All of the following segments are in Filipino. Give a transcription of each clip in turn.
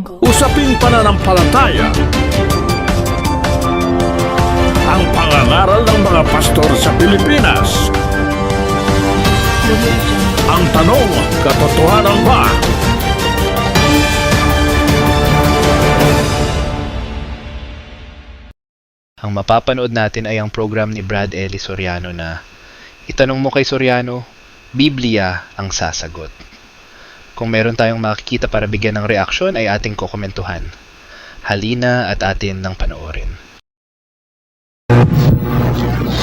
Usaping pananampalataya. Ang pangangaral ng mga pastor sa Pilipinas. Ang tanong, katotohanan ba? Ang mapapanood natin ay ang program ni Brad Eli Soriano na itanong mo kay Soriano, Biblia ang sasagot. Kung meron tayong makikita para bigyan ng reaksyon ay ating kokomentuhan. Halina at atin nang panoorin.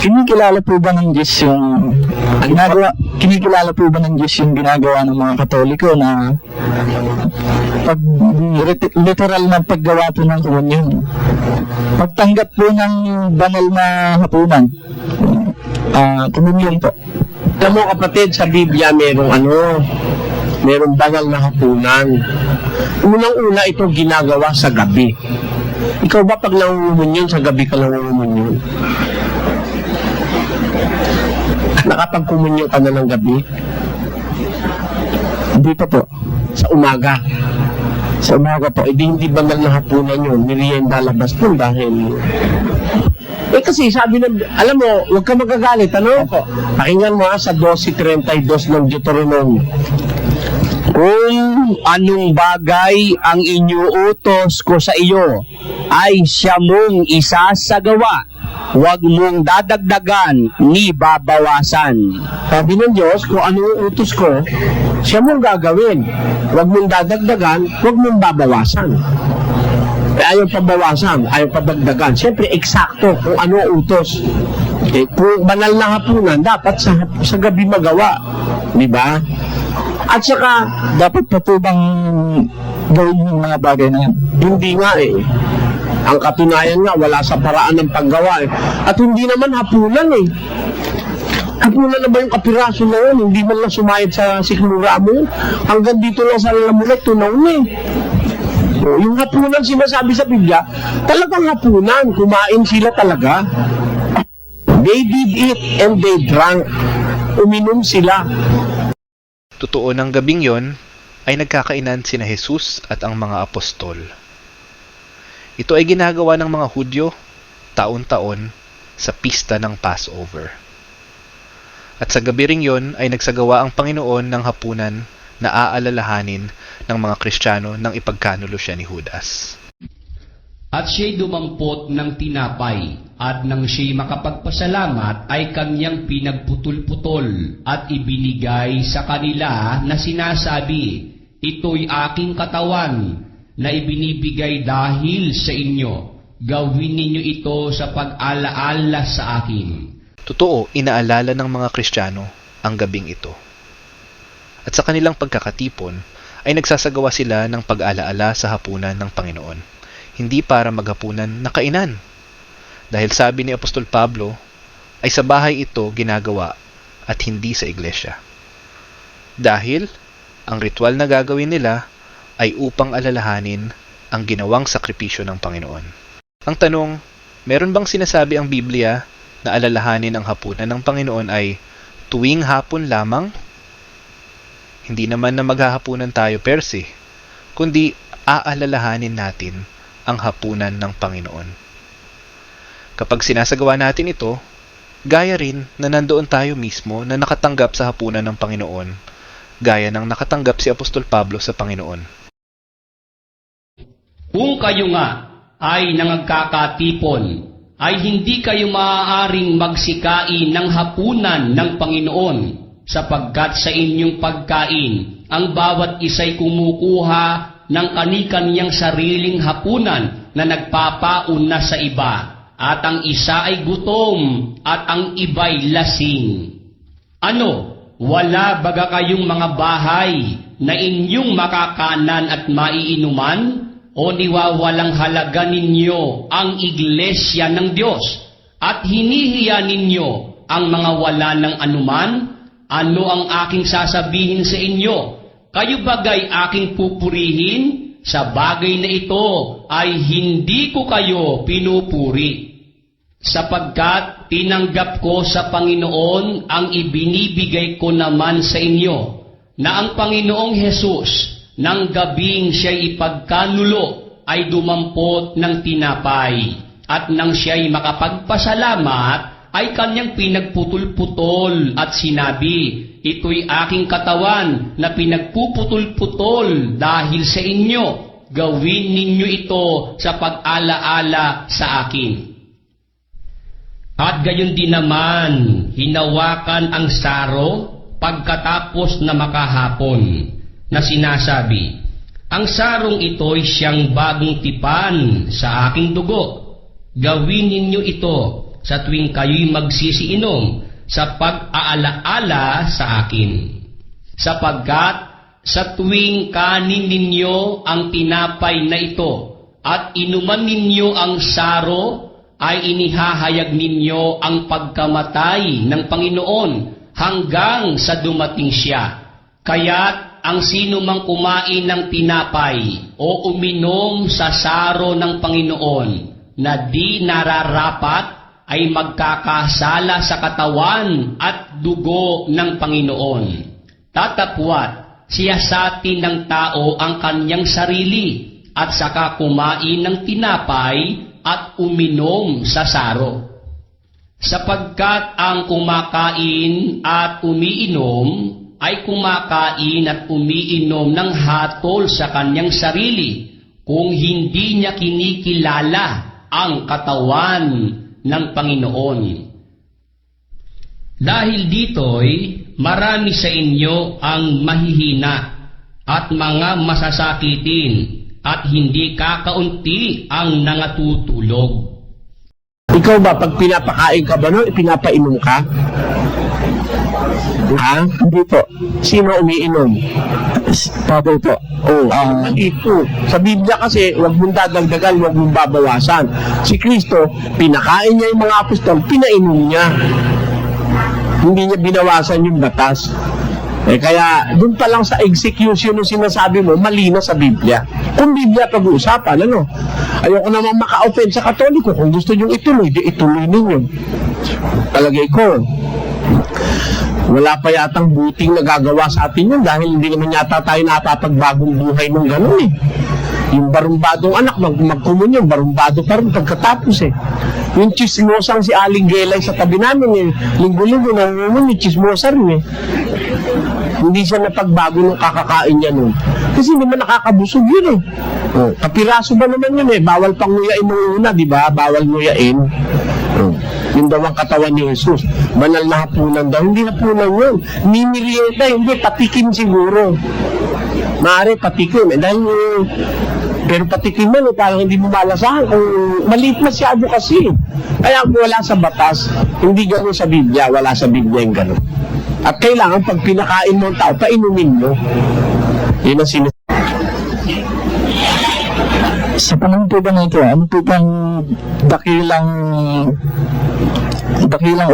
Kinikilala po ba ng Diyos yung kinikilala po ba ng Diyos yung ginagawa ng mga Katoliko na literal na paggawa po ng komunyon? Pagtanggap po ng banal na hapunan. Komunyon po. Alam mo kapatid, sa Biblia merong banal na hapunan. Unang-una ito ginagawa sa gabi. Ikaw ba pag nangungumunyon, sa gabi ka nangungumunyon? Nakapagkumunyon ka na ng gabi? Hindi pa po. Sa umaga? Sa umaga po. Hindi banal na hapunan yun. Merienda labas po dahil... kasi sabi alam mo, huwag ka magagalit, ano? Pakinggan mo sa 12:32 ng Deuteronomy. Kung anong bagay ang inyuutos ko sa iyo, ay siya mong isasagawa. Huwag mong dadagdagan ni babawasan. Sabi ng Diyos, kung ano yung utos ko, siya mong gagawin. Huwag mong dadagdagan, huwag mong babawasan. Ayaw pabawasan, ayaw padagdagan. Siyempre, eksakto kung ano ang utos. Kung banal na hapunan, dapat sa gabi magawa. Di ba? At saka, Dapat pa po bang gawin yung mga bagay na yan? hindi nga eh. Ang katunayan nga, wala sa paraan ng paggawa eh. At hindi naman hapunan eh. Hapunan na ba yung kapiraso na yun? Hindi man lang sumayad sa sikmura mo. Hanggang dito lang sa lalamunan, tunaw na eh. So, yung hapunan sinasabi sa Biblia, talagang hapunan. Kumain sila talaga. They did eat and they drank. Uminom sila. Totoo ng gabing yon ay nagkakainan sina Jesus at ang mga apostol. Ito ay ginagawa ng mga Hudyo taon-taon sa pista ng Passover. At sa gabi ring yon ay nagsagawa ang Panginoon ng hapunan na aalalahanin ng mga Kristiyano nang ipagkanulo siya ni Judas. At siya'y dumampot ng tinapay, at nang siya'y makapagpasalamat ay kanyang pinagputol-putol at ibinigay sa kanila na sinasabi, ito'y aking katawan na ibinibigay dahil sa inyo. Gawin ninyo ito sa pag-alaala sa akin. Totoo, inaalala ng mga Kristiyano ang gabing ito. At sa kanilang pagkakatipon ay nagsasagawa sila ng pag-alaala sa hapunan ng Panginoon. Hindi para maghapunan na kainan. Dahil sabi ni Apostol Pablo, ay sa bahay ito ginagawa at hindi sa iglesia. Dahil ang ritual na gagawin nila ay upang alalahanin ang ginawang sakripisyo ng Panginoon. Ang tanong, meron bang sinasabi ang Biblia na alalahanin ang hapunan ng Panginoon ay tuwing hapon lamang? Hindi naman na maghahapunan tayo per se, kundi aalalahanin natin ang hapunan ng Panginoon. Kapag sinasagawa natin ito, gaya rin na nandoon tayo mismo na nakatanggap sa hapunan ng Panginoon, gaya ng nakatanggap si Apostol Pablo sa Panginoon. Kung kayo nga ay nangagkakatipon, ay hindi kayo maaaring magsikain ng hapunan ng Panginoon, sapagkat sa inyong pagkain, ang bawat isa'y kumukuha ng kani-kaniyang sariling hapunan na nagpapauna sa iba, at ang isa ay gutom at ang iba'y lasing. Ano, wala baga kayong mga bahay na inyong makakanan at maiinuman? O niwawalang halaga ninyo ang iglesia ng Diyos at hinihiya ninyo ang mga wala ng anuman? Ano ang aking sasabihin sa inyo? Kayo bagay aking pupurihin? Sa bagay na ito ay hindi ko kayo pinupuri. Sapagkat tinanggap ko sa Panginoon ang ibinibigay ko naman sa inyo, na ang Panginoong Hesus Nang gabing siya'y ipagkanulo ay dumampot ng tinapay, at nang siya'y makapagpasalamat ay kanyang pinagputol-putol at sinabi, "Ito'y aking katawan na pinagpuputol-putol dahil sa inyo. Gawin ninyo ito sa pag-alaala sa akin." At gayon din naman, hinawakan ang saro pagkatapos na makahapon, na sinasabi, "Ang sarong ito'y siyang bagong tipan sa aking dugo. Gawin ninyo ito sa tuwing kayo'y magsisiinom sa pag-aalaala sa akin. Sapagkat sa tuwing kanin ninyo ang tinapay na ito at inuman ninyo ang saro, ay inihahayag ninyo ang pagkamatay ng Panginoon hanggang sa dumating siya. Kaya't ang sino mang kumain ng tinapay o uminom sa saro ng Panginoon na di nararapat ay magkakasala sa katawan at dugo ng Panginoon. Tatapwat siyasatin ng tao ang kanyang sarili at saka kumain ng tinapay at uminom sa saro. Sapagkat ang kumakain at umiinom ay kumakain at umiinom ng hatol sa kanyang sarili kung hindi niya kinikilala ang katawan ng Panginoon. Dahil dito'y marami sa inyo ang mahihina at mga masasakitin at hindi kakaunti ang nangatutulog. Ikaw ba, pag pinapakain ka ba, no? Pinapainom ka? Ha? Hindi po. Sino umiinom? Pablo po. Oh, ito. Sa Biblia kasi, huwag mong dadagdagan, huwag mong babawasan. Si Kristo, pinakain niya yung mga apostol, pinainom niya. Hindi niya binawasan yung batas. Kaya, dun pa lang sa execution ng sinasabi mo, mali na sa Biblia. Kung Biblia pag-uusapan, ano? Ayoko namang maka-offend sa Katoliko. Kung gusto nyo ituloy, di ituloy ninyo. Talagay ko, wala pa yatang buting nagagawa sa atin yun dahil hindi naman yata tayo napapagbagong buhay ng gano'n eh. Yung barumbadong anak, magkumunyon, barumbado pa rin pagkatapos eh. Yung chismosang si Aling Gelay sa tabi namin eh, linggo-linggo nangungun yung chismosa rin eh. Hindi siya napagbago nung kakakain niya nun. Kasi hindi man nakakabusog yun eh. Oh, kapiraso ba naman yun eh, bawal pang nguyain nung una, di ba? Bawal nguyain. Oh. Yung daw ang katawan ni Jesus. Banal na hapunan daw. Hindi hapunan yun. Ni merienda, hindi. Patikim siguro. Maaari patikim. Dahil, pero patikim man, parang hindi mo malasahan. Kung maliit masyado kasi. Kaya wala sa batas. Hindi gano'n sa Biblia. Wala sa Biblia yung gano'n. At kailangan pag pinakain mo ang tao, painumin mo. Yun ang sinasabi. Sa panahon po ba na ito, ano po bang dakilang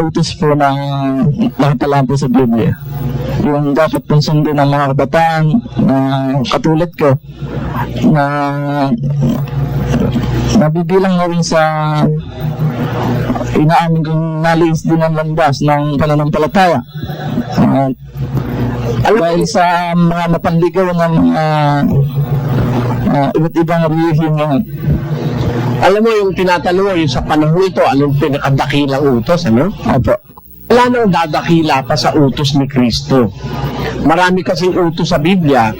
utos po na nakatalaan po sa Biblia? Yung dapat pong sundin ng mga kabataan na katulad ko na nabibilang na rin sa inaamin kong naliis din ang landas ng pananampalataya. Dahil sa mga napanligaw ng iba't ibang relihiyon ngayon. Alam mo yung tinatanong mo, yung sa panahon ito, anong pinakadakilang utos, ano? Opo. Wala nang dadakila pa sa utos ni Kristo. Marami kasing utos sa Biblia.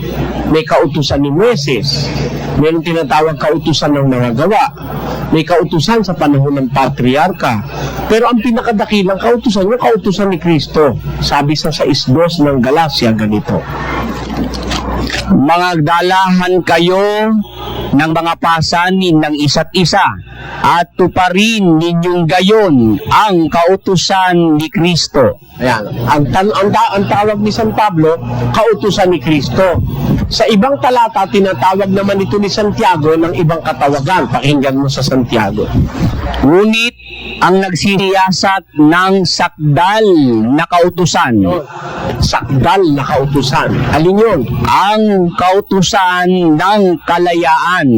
May kautusan ni Moises. Mayroong tinatawag kautusan ng mga gawa. May kautusan sa panahon ng patriarka. Pero ang pinakadakilang kautusan, yung kautusan ni Kristo. Sabi sa 6:2 ng Galacia, ganito. Magdalahan kayo ng mga pasanin ng isa't isa at tuparin ninyong gayon ang kautusan ni Kristo. Ayan. Ang tawag ni San Pablo, kautusan ni Kristo. Sa ibang talata, tinatawag naman ito ni Santiago ng ibang katawagan. Pakinggan mo sa Santiago. Ngunit ang nagsisiyasat ng sakdal na kautusan. Sakdal na kautusan. Alin yun? Ang kautusan ng kalayaan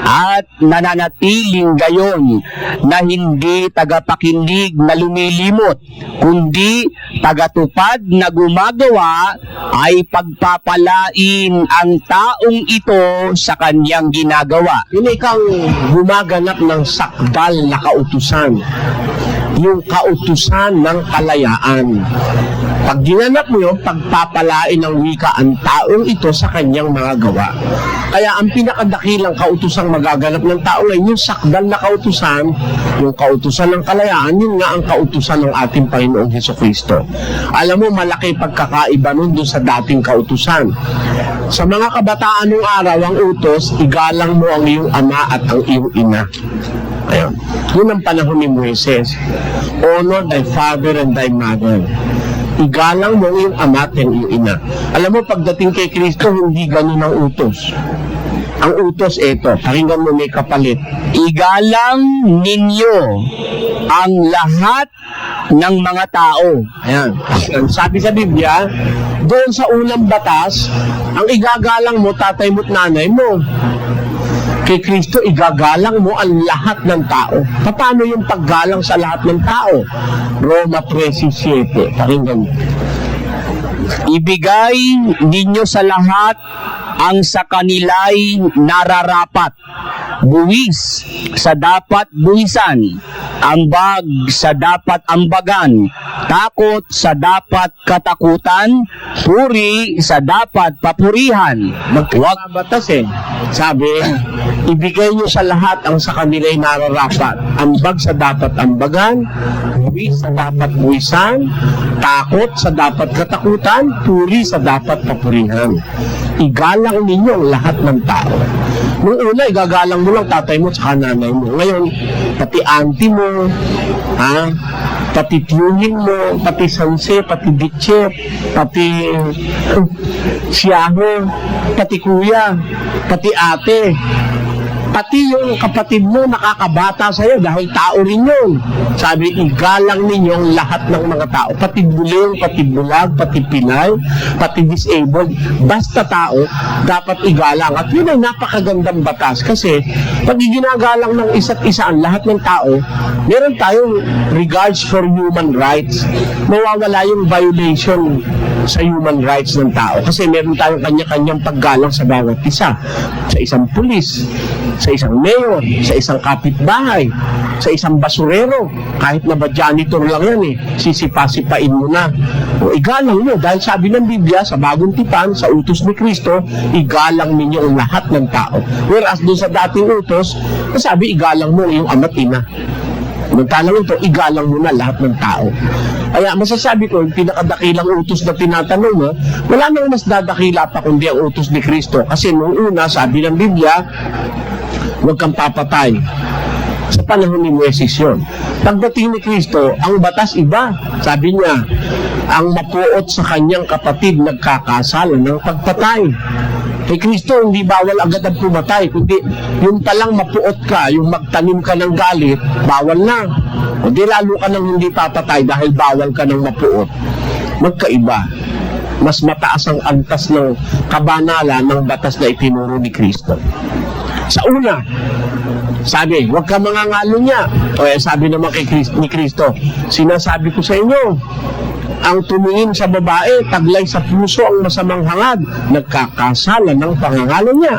at nananatiling gayon na hindi tagapakinig na lumilimot, kundi tagatupad na gumagawa ay pagpapalain ang taong ito sa kanyang ginagawa. Hindi kang gumaganap ng sakdal na kautusan. Yung kautusan ng kalayaan. Pag ginanap mo yun, pagpapalain ng wika ang taong ito sa kanyang mga gawa. Kaya ang pinakadakilang kautusang magaganap ng tao ay yung sakdal na kautusan, yung kautusan ng kalayaan, yun nga ang kautusan ng ating Panginoong Hesukristo. Alam mo, malaki pagkakaiba nun doon sa dating kautusan. Sa mga kabataan ng araw, ang utos, igalang mo ang iyong ama at ang iyong ina. Ayun. Yun ang panahon ni Moises. Honor thy father and thy mother. Igalang mo ang iyong ama at ang iyong ina. Alam mo, pagdating kay Kristo, hindi ganun ang utos. Ang utos, eto, pakinggan mo, may kapalit. Igalang ninyo ang lahat ng mga tao. Ayan. Sabi sa Biblia, doon sa unang batas, ang igagalang mo, tatay mo't nanay mo. Kay Kristo, igagalang mo ang lahat ng tao. Paano yung paggalang sa lahat ng tao? Roma 13:7. Pakinggan mo. Ibigay ninyo sa lahat ang sa kanila'y nararapat. Buwis sa dapat buwisan, ambag sa dapat ambagan, takot sa dapat katakutan, puri sa dapat papurihan. Magbabatas Sabi, ibigay nyo sa lahat ang sa kanila'y nararapat. Ambag sa dapat ambagan, buwis sa dapat buwisan, takot sa dapat katakutan, puri sa dapat papurihan. Igalang ninyo ang lahat ng tao. Nung una, igagalang mo lang tatay mo at nanay mo. Ngayon, pati auntie mo, pati tiyuhin mo, pati sanse, pati bitche, pati siyaho, pati kuya, pati ate, pati yung kapatid mo nakakabata sa'yo dahil tao rin yun. Sabi, igalang ninyo ang lahat ng mga tao, pati buling, pati bulag, pati pinay, pati disabled, basta tao, dapat igalang. At yun ay napakagandang batas kasi pag ginagalang ng isa't isa ang lahat ng tao, meron tayong regards for human rights. Mawawala yung violation sa human rights ng tao kasi meron tayong kanya-kanyang paggalang sa bawat isa. Sa isang pulis, sa isang mayor, sa isang kapitbahay, sa isang basurero, kahit na ba janitor lang yan sisipa-sipain mo na. O igalang mo, dahil sabi ng Biblia, sa bagong tipan, sa utos ni Kristo, igalang ninyo ang lahat ng tao. Whereas doon sa dating utos, sabi, igalang mo yung ama't ina. Magtalang ito, igalang mo na lahat ng tao. Kaya masasabi ko, yung pinakadakilang utos na tinatanong mo, wala nang mas dadakila pa kundi ang utos ni Kristo. Kasi nung una, sabi ng Biblia, huwag kang papatay. Sa panahon ni Moises yun. Pagdating ni Kristo, ang batas iba. Sabi niya, ang mapuot sa kanyang kapatid nagkakasala ng pagpatay. Kay Kristo, hindi bawal agad ang pumatay, kundi yung palang mapuot ka, yung magtanim ka ng galit, bawal na. O di lalo ka nang hindi papatay dahil bawal ka ng mapuot. Magkaiba. Mas mataas ang antas ng kabanalan ng batas na itinuro ni Kristo. Sa una, sabi, huwag ka mangangalo niya. O sabi naman ni Kristo, sinasabi ko sa inyo, ang tumingin sa babae, taglay sa puso ang masamang hangad, nagkakasala ng pangangalo niya.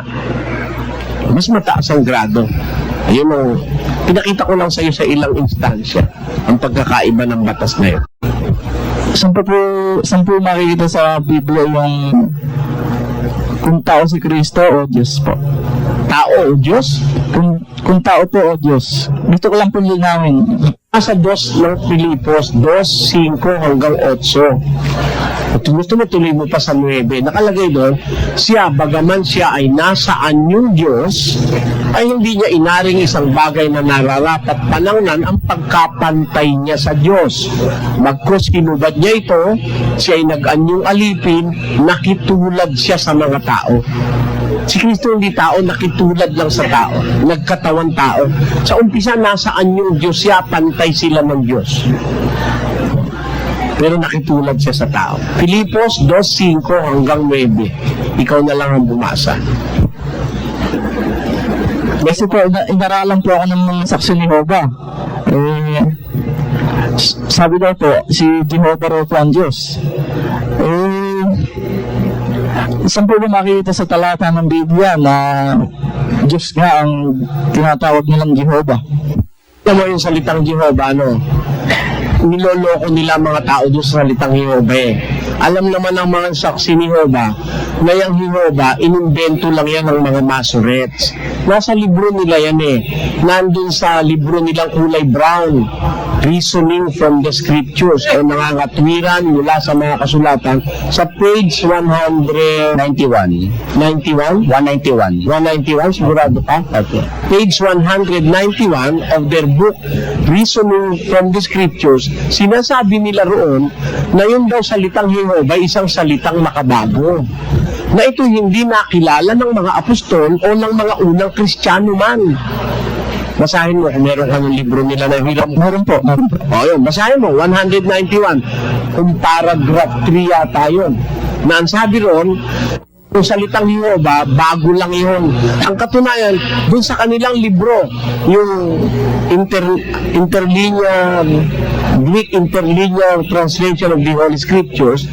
Mas mataas ang grado. Ayun ang pinakita ko lang sa iyo sa ilang instansya, ang pagkakaiba ng batas na yun. Saan po makikita sa Biblia yung kung tao si Kristo o Diyos po? Tao o Diyos? Kung tao po o Diyos. Gusto ko lang po linawin. Nasa 2 ng Pilipos, 2:5 hanggang 8. At gusto mo tuloy mo pa sa 9. Nakalagay doon, siya, bagaman siya ay nasa anyong Diyos, ay hindi niya inaring isang bagay na nararapat panangnan ang pagkapantay niya sa Diyos. Magkus hinubad niya ito, siya ay nag-anyong alipin, nakitulad siya sa mga tao. Si Kristo hindi tao, nakitulad lang sa tao. Nagkatawan tao. Sa umpisa, nasaan yung Diyos siya? Pantay sila ng Diyos. Pero nakitulad siya sa tao. Filipos 2:5 hanggang 9. Ikaw na lang ang bumasa. Kasi po, inaralan po ako ng mga saksi ni Jehovah. Sabi daw po, si Jehovah raw po ang Diyos. Saan po ba makikita sa talata ng Biblia na Diyos nga ang tinatawag nilang Jehovah? Alam mo yung salitang Jehovah, ano? Niloloko nila mga tao doon sa salitang Jehovah eh. Alam naman ng mga saksi ni Jehovah na yung Jehovah, inimbento lang yan ng mga Masoretes. Nasa libro nila yan eh. Nandun sa libro nilang kulay brown. Reasoning from the Scriptures o nangangatwiran mula sa mga kasulatan sa page 191. 191, sigurado ka? Okay. Page 191 of their book, Reasoning from the Scriptures, sinasabi nila roon na yun daw salitang Jehovah, isang salitang makabago. Na ito hindi nakilala ng mga apostol o ng mga unang Kristiyano man. Basahin mo kung meron kang libro nila na hiram. Meron po. O yun, basahin mo, 191. Kung paragraph 3 yata yun. Na ang sabi ron, yung salitang Jehovah, bago lang yun. Ang katunayan, dun sa kanilang libro, yung Greek interlinear translation of the Holy Scriptures,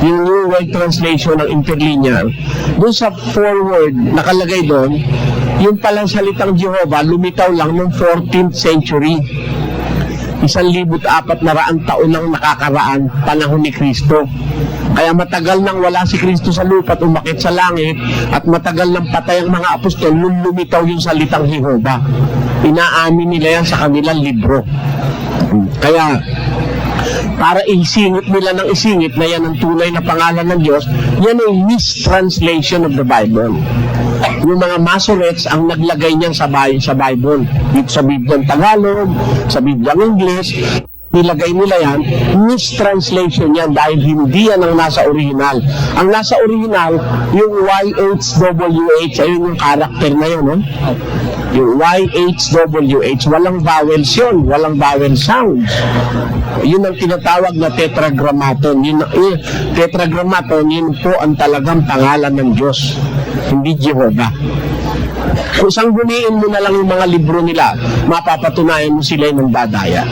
yung New World Translation ng interlinear, dun sa forward, nakalagay doon, yung palang salitang Jehovah, lumitaw lang noong 14th century. 1,400 taon nang nakakaraan panahon ni Kristo. Kaya matagal nang wala si Kristo sa lupa at umakit sa langit, at matagal nang patay ang mga apostol nung lumitaw yung salitang Jehovah. Inaamin nila yan sa kanilang libro. Kaya, para isingit nila ng isingit na yan ang tunay na pangalan ng Diyos, yan ay mistranslation of the Bible. Yung mga Masoretes ang naglagay niyan sa Bible. Dito sa Bibliang Tagalog, sa Bibliang English, nilagay nila yan, mistranslation yan dahil hindi yan ang nasa original. Ang nasa original, yung YHWH, ayun yung character na yun, no? Yung YHWH, walang vowels yun, walang vowel sounds. Yun ang tinatawag na tetragrammaton. Tetragrammaton, yun po ang talagang pangalan ng Diyos, hindi Jehovah. Kung sangguniin mo na lang yung mga libro nila, mapapatunayan mo sila yung dadaya.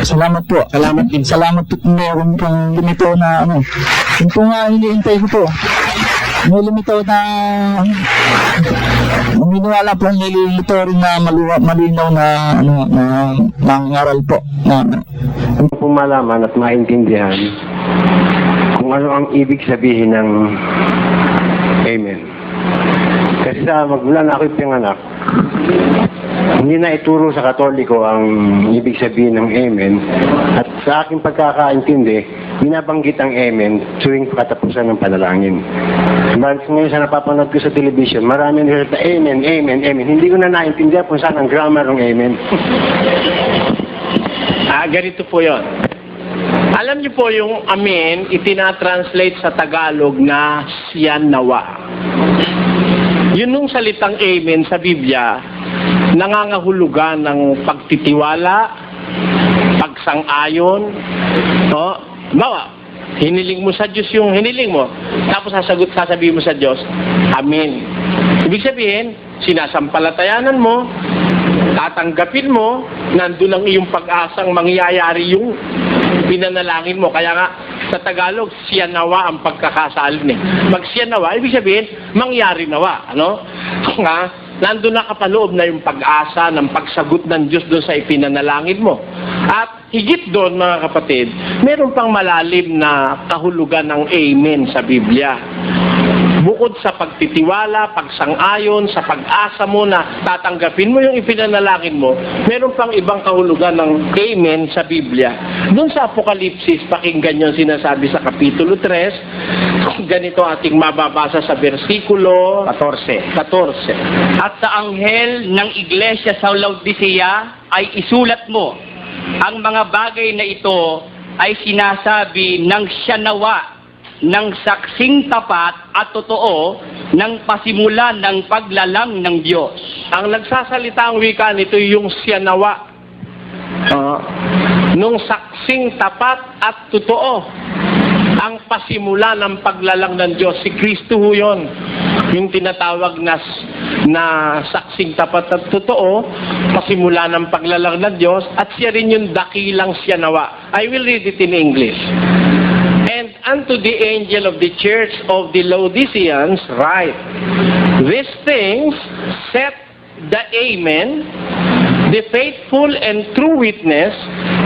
Salamat po. Salamat din. Salamat po meron pong lumitaw na ano. Yung po nga hiniintay ko po. May lumitaw na minawala po nililito rin na malinaw na ano na mangaral po na po malaman at maintindihan kung ano ang ibig sabihin ng Amen. Kasi sa magmula na ako'y pinganak, hindi na ituro sa Katoliko ang ibig sabihin ng Amen, at sa aking pagkakaintindi, binabanggit ang Amen tuwing katapusan ng panalangin. Balik ngayon sa napapanood ko sa television, marami na sa Amen, Amen, Amen. Hindi ko na naintindihan kung saan ang grammar ng Amen. Ganito po yun. Alam niyo po yung Amen, itinatranslate sa Tagalog na siyan nawa. Yun nung salitang Amen sa Biblia, nangangahulugan ng pagtitiwala, pagsang-ayon, no? Bawa, hiniling mo sa Diyos yung hiniling mo, tapos sasabihin mo sa Diyos, Amen. Ibig sabihin, sinasampalatayanan mo, tatanggapin mo, nandun ang iyong pag-asang mangyayari yung pinanalangin mo. Kaya nga, sa Tagalog, siya nawa ang pagkakasalin eh. Mag siya nawa, ibig sabihin, mangyari nawa. Ano? Nga, nandun nakapaloob na yung pag-asa ng pagsagot ng Diyos doon sa ipinanalangin mo. At higit doon, mga kapatid, meron pang malalim na kahulugan ng Amen sa Biblia. Bukod sa pagtitiwala, pagsang-ayon, sa pag-asa mo na tatanggapin mo yung ipinanalangin mo, meron pang ibang kahulugan ng Amen sa Biblia. Doon sa Apokalipsis, pakinggan yung sinasabi sa Kapitulo 3, ganito ating mababasa sa versikulo 14. At sa anghel ng iglesia sa Laodicea ay isulat mo, ang mga bagay na ito ay sinasabi ng siya nawa ng saksing tapat at totoo ng pasimulan ng paglalang ng Diyos. Ang nagsasalita ang wika nito yung siyanawa. Nung saksing tapat at totoo ang pasimula ng paglalang ng Diyos. Si Kristo ho yun. Yung tinatawag na saksing tapat at totoo, pasimula ng paglalang ng Diyos, at siya rin yung dakilang siyanawa. I will read it in English. And unto the angel of the church of the Laodiceans write, these things saith the Amen, the faithful and true witness,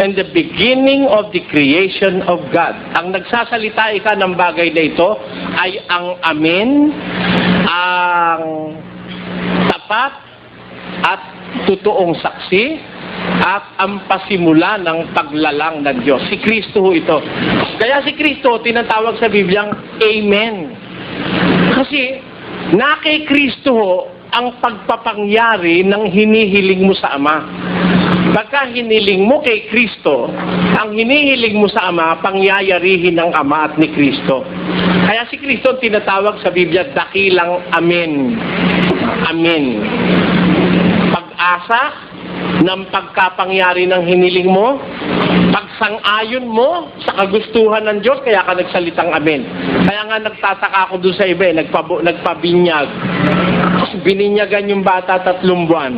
and the beginning of the creation of God. Ang nagsasalita ng bagay na ito ay ang Amen, ang tapat at totoong saksi, at ang pasimula ng paglalang ng Diyos. Si Kristo ho ito. Kaya si Kristo tinatawag sa Bibliang Amen. Kasi na kay Kristo ho ang pagpapangyari ng hinihiling mo sa Ama. Pagka hiniling mo kay Kristo, ang hinihiling mo sa Ama, pangyayarihin ng Ama at ni Kristo. Kaya si Kristo ang tinatawag sa Biblia, dakilang Amen. Amen. Pag-asa ng pagkapangyari ng hiniling mo, pagsang-ayon mo sa kagustuhan ng Diyos, kaya ka nagsalitang Amen. Kaya nga nagtataka ako doon sa iba, nagpabinyag. Bininyagan yung bata 3 buwan.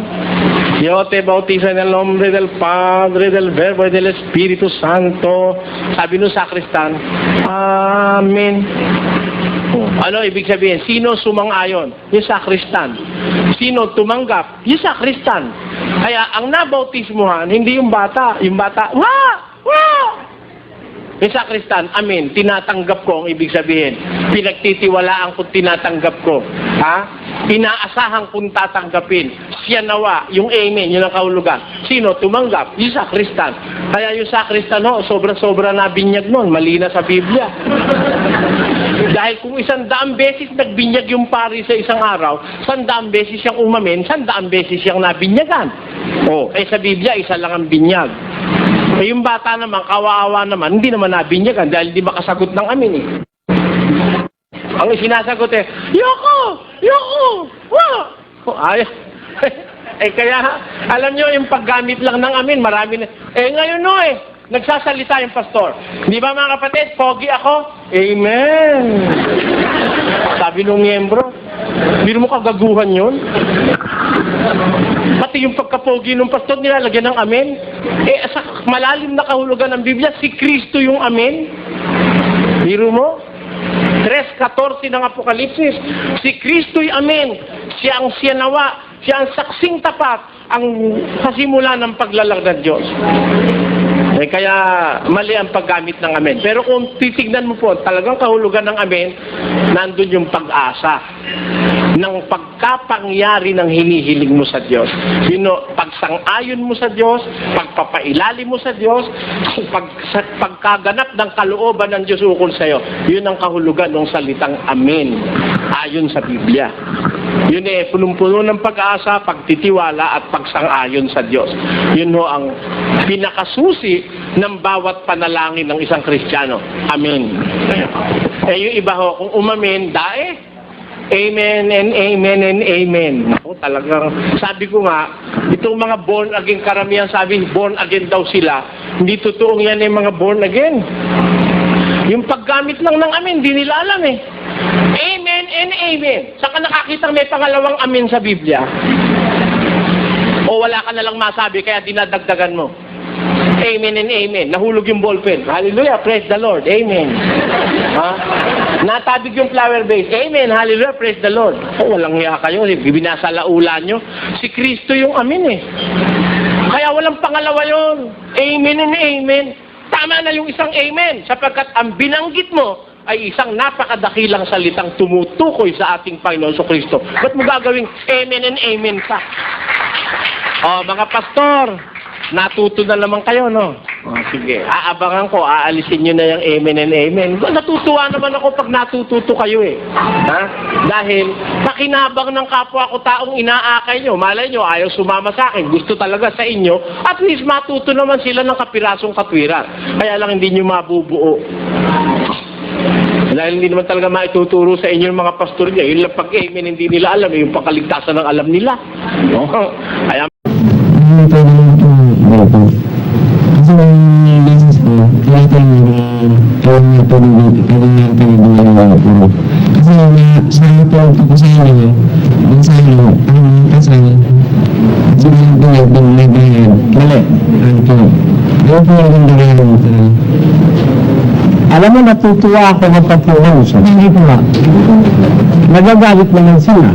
Yo te bautizo en el nombre del Padre, del Verbo y del Espíritu Santo. Sabi nung sakristan, Amen. Ano ibig sabihin? Sino sumang-ayon? Yung sakristan. Sino tumanggap? Yung sakristan. Kaya ang nabautismuhan, hindi yung bata. Yung bata, wah! Wah! Yung sakristan, amen, tinatanggap ko ang ibig sabihin. Pinagtitiwalaan ko, tinatanggap ko. Ha? Inaasahan kong tatanggapin. Siya nawa, yung amen, yun ang kahulugan. Sino tumanggap? Yung sakristan. Kaya yung sakristan, sobra-sobra na binyag nun. Mali na sa Biblia. Dahil kung 100 beses nagbinyag yung pari sa isang araw, 100 beses siyang umamin, 100 beses siyang nabinyagan. Sa Biblia, isa lang ang binyag. Yung bata naman, kawawa naman, hindi naman nabinyagan dahil hindi makasagot ng amin eh. Ang sinasagot Yoko! Yoko! Wow! Kaya, alam nyo, yung paggamit lang ng amin, marami na. Ngayon nagsasalita yung pastor. Di ba mga kapatid, pogi ako? Amen! Sabi nung miyembro, hindi mo kagaguhan yun. Pati yung pagkapogi ng pastor, nilalagyan ng amen. Sa malalim na kahulugan ng Biblia, si Kristo yung amen. Biro mo? 3:14 ng Apokalipsis. Si Kristo'y amen. Siya ang siyanawa. Siya ang saksing tapat. Ang kasimula ng paglalang ng Diyos. Kaya mali ang paggamit ng amen. Pero kung titignan mo po, talagang kahulugan ng amen, nandun yung pag-asa ng pagkapangyari ng hinihiling mo sa Diyos. Pagsang-ayon mo sa Diyos, pagpapailalim mo sa Diyos, pagkaganap ng kalooban ng Diyos ukol sa iyo. Yun ang kahulugan ng salitang amen, ayon sa Biblia. Yun punong-puno ng pag-asa, pagtitiwala at pagsang-ayon sa Diyos. Yun ang pinakasusi ng bawat panalangin ng isang Kristiyano. Amen. Yung iba kung umamen, amen and amen and amen. Talagang, sabi ko nga, itong mga born again, karamihan sabi, born again daw sila. Hindi totoong yan yung mga born again. Yung paggamit lang ng amen, di nila alam Amen and amen. Saan ka nakakita may pangalawang amen sa Biblia? O wala ka na lang masabi, kaya dinadagdagan mo. Amen and amen. Nahulog yung ballpen. Hallelujah, praise the Lord. Amen. Natabig yung flower vase. Amen, hallelujah, praise the Lord. Walang hiya kayo. Binasa laulan nyo. Si Kristo yung amen Kaya walang pangalawa yun. Amen and amen. Tama na yung isang amen. Sapagkat ang binanggit mo ay isang napakadakilang salitang tumutukoy sa ating Panginoon sa Kristo. Ba't mo gagawing amen and amen ka? Mga pastor, natuto na naman kayo, no? Sige, aabangan ko, aalisin nyo na yung amen and amen. Natutuwa naman ako pag natututo kayo Dahil, pakinabang ng kapwa ko taong inaakay nyo. Malay nyo, ayaw sumama sa akin. Gusto talaga sa inyo. At least matuto naman sila ng kapirasong katwiran. Kaya lang hindi nyo mabubuo. Dahil hindi naman talaga maituturo sa inyo ng mga pastor niya. Yun lang pag-amen, hindi nila alam. Yung pagkaligtasan ng alam nila. No? Kaya Kasi may beses po, tinatay na kasi sa report ko sa inyo, yung sa inyo, ang kasal, sinabay din may bayan. Mali. Ano po? Yung po yung bayan. Alam mo, natutuwa ako kapag pinauso. Hindi po nga. Nagagalit naman sila.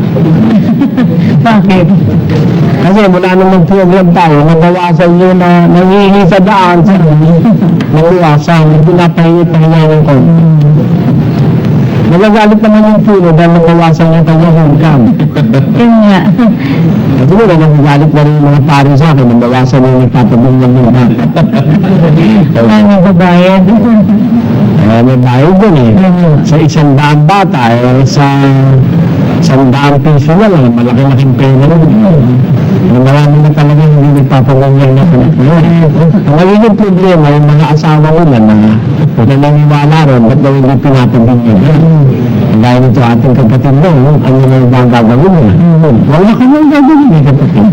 Bakit? Kasi mula nung mag-program tayo, nabawasan nyo na nangihingi sa daan sa nabawasan, pinapahingi-pahinganan ko. Nagagalit naman yung puno dahil nabawasan yung kanyang income. Yun nga. At siguro nagagalit na rin yung mga pari sa akin, nabawasan yung nagpapabungan ng mga. Ano ba bayad? May bayad dun eh. Sa 100 bata, sa 100 piso na lang, malaki-laking pera rin. Marami na talaga hindi nagpapaganyan na ang nagiging problema yung mga asawa nila na naniniwala ron, ba't daw hindi pinapabigyan? Dahil ito ating kapatid doon, ano na yung gagawin niya? Wala ka nang gagawin niya kapatid.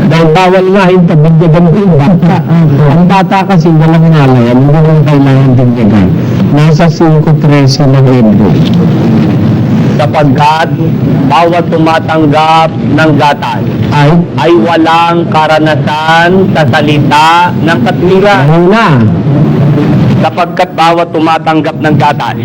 Dahil bawal nga yung pabigyagan ko yung bata. Ang bata kasi walang nalayan, hindi mo kailangan bigyagan. Nasa 5:13 ng Hebrew. Sapagkat bawat tumatanggap ng gatas ay walang karanasan sa salita ng katwiran. Sapagkat bawat tumatanggap ng gatas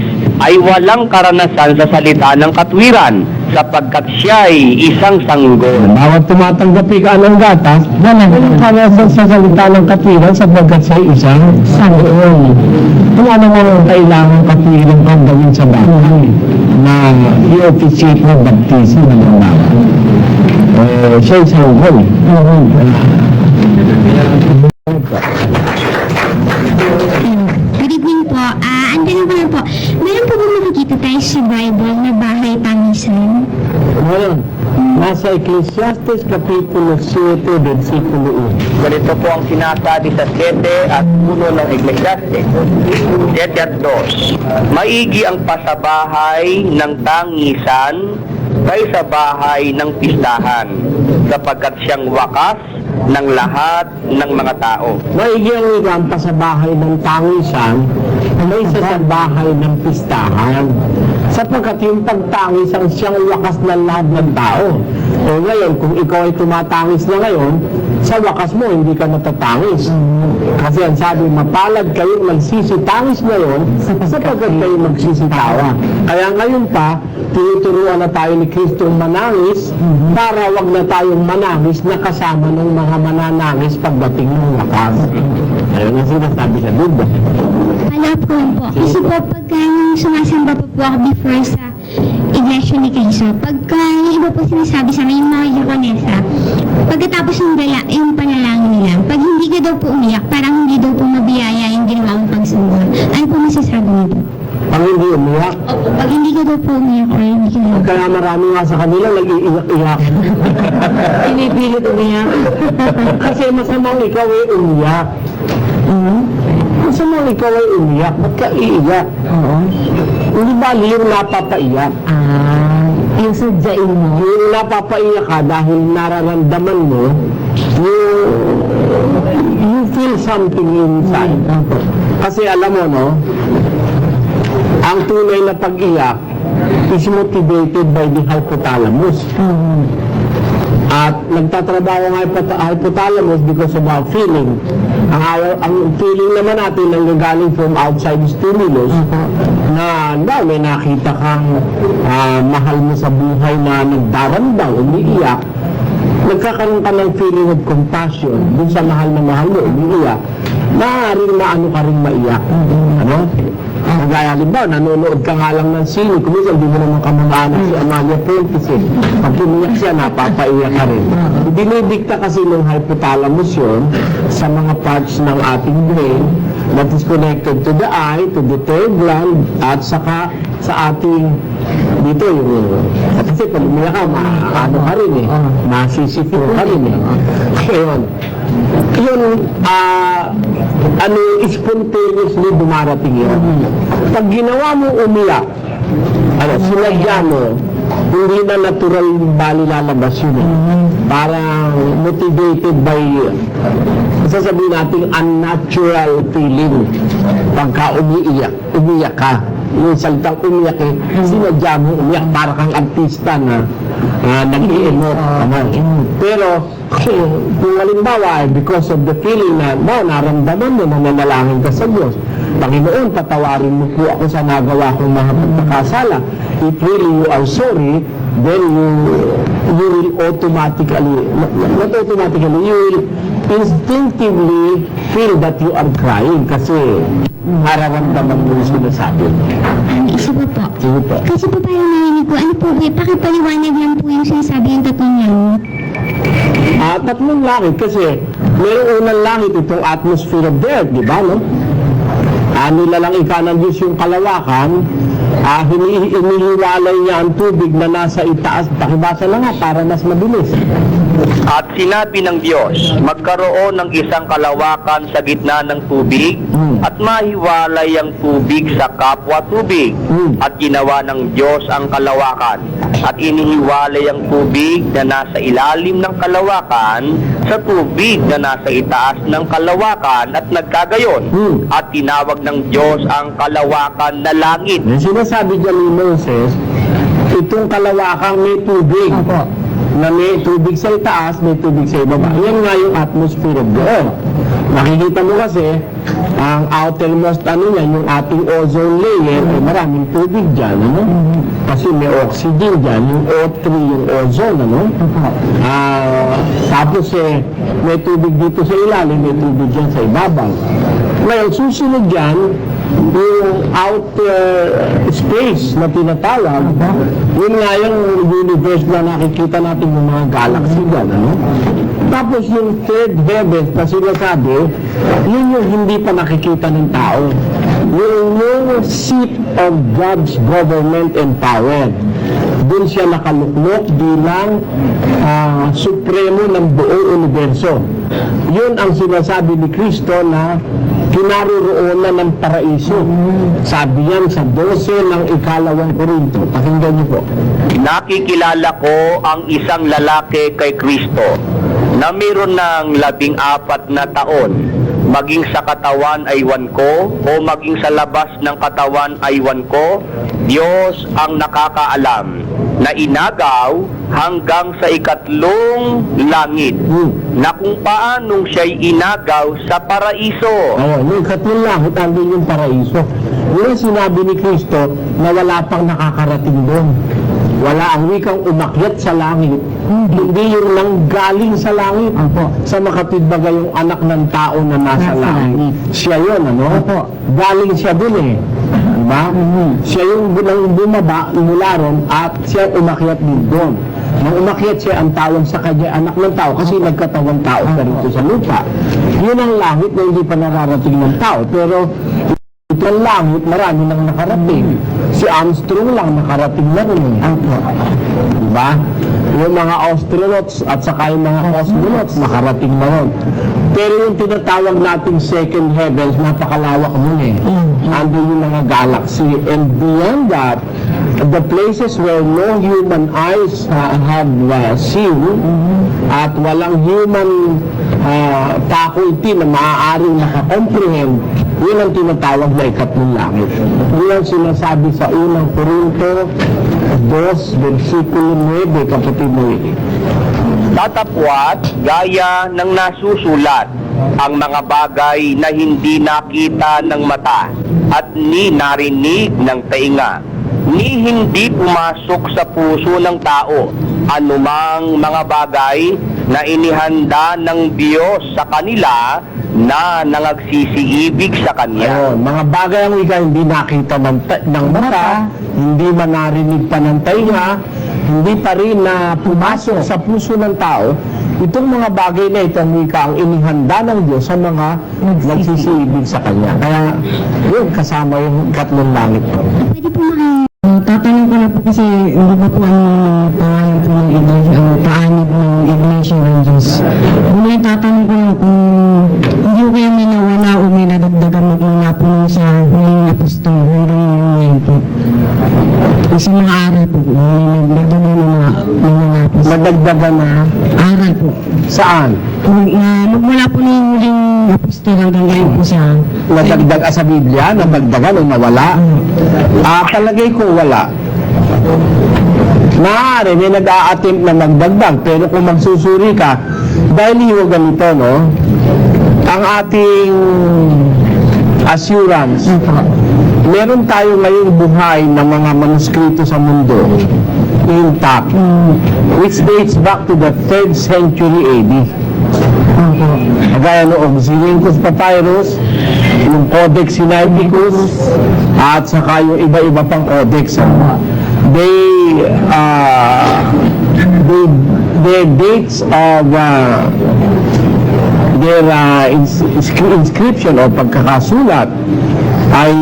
ay walang karanasan sa salita ng katwiran, sapagkat siya'y isang sanggol. Bawat tumatanggap ka ng gatas, walang karanasan sa salita ng katwiran sapagkat siya'y isang sanggol. Kung ano mo ang kailangan katwiran kang gawin sa bahay na i-officiate ng baptism ng mga siya'y sanggol. Good evening po. Andun na po. Meron po ba makikita tayo sa Bible na bahay tangisan? Ngayon, nasa Ecclesiastes Kapitulo 7, versikulo 1. Ganito po ang sinasabi sa 7 at 1 ng Ecclesiastes. 7 at 2. Maigi ang pasabahay ng tangisan kaysa bahay ng pistahan, sapagkat siyang wakas ng lahat ng mga tao. Maigi ang pa sa bahay ng tangisan kaysa sa bahay ng pistahan. Sapagkat yung pagtangis ang siyang wakas ng lahat ng tao. O ngayon, kung ikaw ay tumatangis na ngayon, sa wakas mo, hindi ka natatangis. Kasi ang sabi, mapalad kayong magsisitangis ngayon, sapagkat kayo magsisitawa. Kaya ngayon pa, tinuturuan na tayo ni Kristong manangis, para wag na tayong manangis na kasama ng mga mananangis pagdating ng wakas. Ayun ang sinasabi sa Biblia. Wala po. Kasi po pagka yung sumasamba po ako before sa iglesia ni Cristo, pagka yung iba po sinasabi sa amin, yung mga Yukonesa, pagkatapos yung panalangin nila, pag hindi ka daw po umiyak, parang hindi daw po mabiyaya yung ginawa mong pagsumbong. Ano po masasabi nito? Pag hindi umiyak, Opo, pag hindi ka daw po umiyak or hindi ka daw. kaya marami nga sa kanila nag-iiyak-iyak. Pinipilit umiyak. Kasi masamang ikaw ay umiyak. Masamang ikaw ay umiyak. Ba't ka iiyak? Hindi bali yung napapaiyak. Yung sadyain mo. Yung napapaiyak ka dahil nararamdaman mo, you feel something inside. Kasi alam mo, no? Ang tunay na pag-iyak is motivated by the hypothalamus. At nagtatrabaho ang hypothalamus because of our feeling. Ang feeling naman natin nanggagaling from outside stimulus na may nakita kang mahal mo sa buhay na nagdarandang, umiiyak. Nagkakaroon ka ng feeling of compassion dun sa mahal na mahal mo, umiiyak. Maaaring maano ka rin maiyak. Ano? Kagaya halimbawa, nanonood ka nga lang ng sine, kuminsan hindi mo naman kamag-anak si Amalia Prentice. Pag umiyak siya, napapaiyak ka rin. Dinidikta kasi ng hypothalamus yun sa mga parts ng ating brain that is connected to the eye, to the third gland, at saka sa ating dito yung kasi pag umiyak ka, ano ka rin eh, masisipin ka rin eh. Ngayon, yun, spontaneously dumarating yun. Pag ginawa mo umiyak, sinadya mo, hindi na natural bali lalabas yun. Parang motivated by, sasabihin natin, unnatural feeling. Pagka umiyak ka. Yung salitang umiyak sinadya mo umiyak, para kang artista na nag-i-emote. Pero, kung halimbawa, because of the feeling na, naramdaman mo na nanalangin ka sa Diyos, Panginoon, patawarin mo po ako sa nagawa kong mga pagkakasala. If really you are sorry, then you will automatically, not automatically, you will instinctively feel that you are crying kasi nararamdaman mo yung sinasabi. Isa pa po. Sige po. Kasi po parang narinig ko, ano po ba, pakipaliwanag lang po yung sinasabi yung tatlong langit. Tatlong langit kasi mayroong unang langit itong atmosphere of the earth, di ba, no? Nilalang ika ng Diyos yung kalawakan, hinihiwalay niya ang tubig na nasa itaas. Pakibasa lang nga para mas mabilis. At sinabi ng Diyos, magkaroon ng isang kalawakan sa gitna ng tubig at mahiwalay ang tubig sa kapwa tubig. At ginawa ng Diyos ang kalawakan at inihiwalay ang tubig na nasa ilalim ng kalawakan sa tubig na nasa itaas ng kalawakan at nagkagayon. At tinawag ng Diyos ang kalawakan na langit. Yung sinasabi dyan ni Moses, itong kalawakang may tubig. Na may tubig sa itaas, may tubig sa ibaba. Yan nga yung atmosphere of the earth. Makikita mo kasi, ang outermost yung ating ozone layer, maraming tubig dyan, Kasi may oxygen dyan, yung O3, yung ozone, tapos may tubig dito sa ilalim, may tubig dyan sa ibabaw. Ngayon, susunod dyan, yung outer space na tinatawag, yun nga yung universe na nakikita natin yung mga galaxy dyan, Tapos yung third heavens na sinasabi, yun yung hindi pa nakikita ng tao. Yung seat of God's government and power. Doon siya nakaluklok bilang supremo ng buong universo. Yun ang sinasabi ni Kristo na kinaroroonan ng paraiso. Sabi yan sa 12 ng 2 Korinto. Pakinggan niyo po. Nakikilala ko ang isang lalaki kay Kristo na mayroon ng 14 na taon. Maging sa katawan ay iwan ko o maging sa labas ng katawan ay iwan ko, Diyos ang nakakaalam, na inagaw hanggang sa 3 langit, na kung paanong siya'y inagaw sa paraiso. Yung 3 langit, andun yung paraiso. Yun ang sinabi ni Kristo na wala pang nakakarating doon. Wala ang wikang umakyat sa langit. Hindi yung nanggaling sa langit. Sa makatid bagay yung anak ng tao na nasa langit. Siya yun, Galing siya dun Diba? Siya yung bumaba mula ron at siya umakyat din doon. Nang umakyat siya, ang tawag sa kanya anak ng tao kasi nagkatawang tao siya rito sa lupa. Yun ang langit na hindi pa nararating ng tao. Pero itong langit, marami nang nakarating. Si Armstrong lang nakarating na rin. Diba? Yung mga astronauts at saka yung mga cosmonauts nakarating na rin. Pero yung tinatawag nating second heavens, napakalawak nun Ando yung mga galaxy. And beyond that, the places where no human eyes have seen at walang human faculty na maaaring makakomprehend, yun ang tinatawag na 3 langit. Yun ang sinasabi sa 1 Korinto 2, versikulo 9, kapatid mo Tatapwat, gaya ng nasusulat, ang mga bagay na hindi nakita ng mata at ni narinig ng tainga, ni hindi pumasok sa puso ng tao, anumang mga bagay na inihanda ng Diyos sa kanila na nangagsisiibig sa Kanya. Mga bagay ang hindi nakita ng mata, hindi man narinig pa ng tainga, hindi pa rin na pumasok sa puso ng tao. Itong mga bagay na ito, ang inihanda ng Diyos sa mga nagsisiibig sa Kanya. Kaya yun, kasama yung 3 langit. Pwede po tatanong ko na po kasi hindi ba po ang pangalan po ng iglesia o paanib ng iglesia ng Diyos. Una yung tatanong ko na kung hindi ko kayo may nawala o may nadagdagan magmula po sa huling apostol hanggang nadagdagan na Aral po. saan? Magmula po nung huling apostol hanggang ngayon po sa... Nadagdag sa Biblia, nadagdagan o nawala? Palagay ko wala. Maaari, may nag-a-attempt na magdagdag, pero kung magsusuri ka, dahil yung ganito, no? Ang ating assurance, meron tayo ngayong buhay na mga manuskrito sa mundo intact, which dates back to the 3rd century AD. Kagaya noong Xenincus Papyrus, yung Codex Sinaiticus, at saka yung iba-iba pang codex. The dates of their inscription o pagkakasulat ay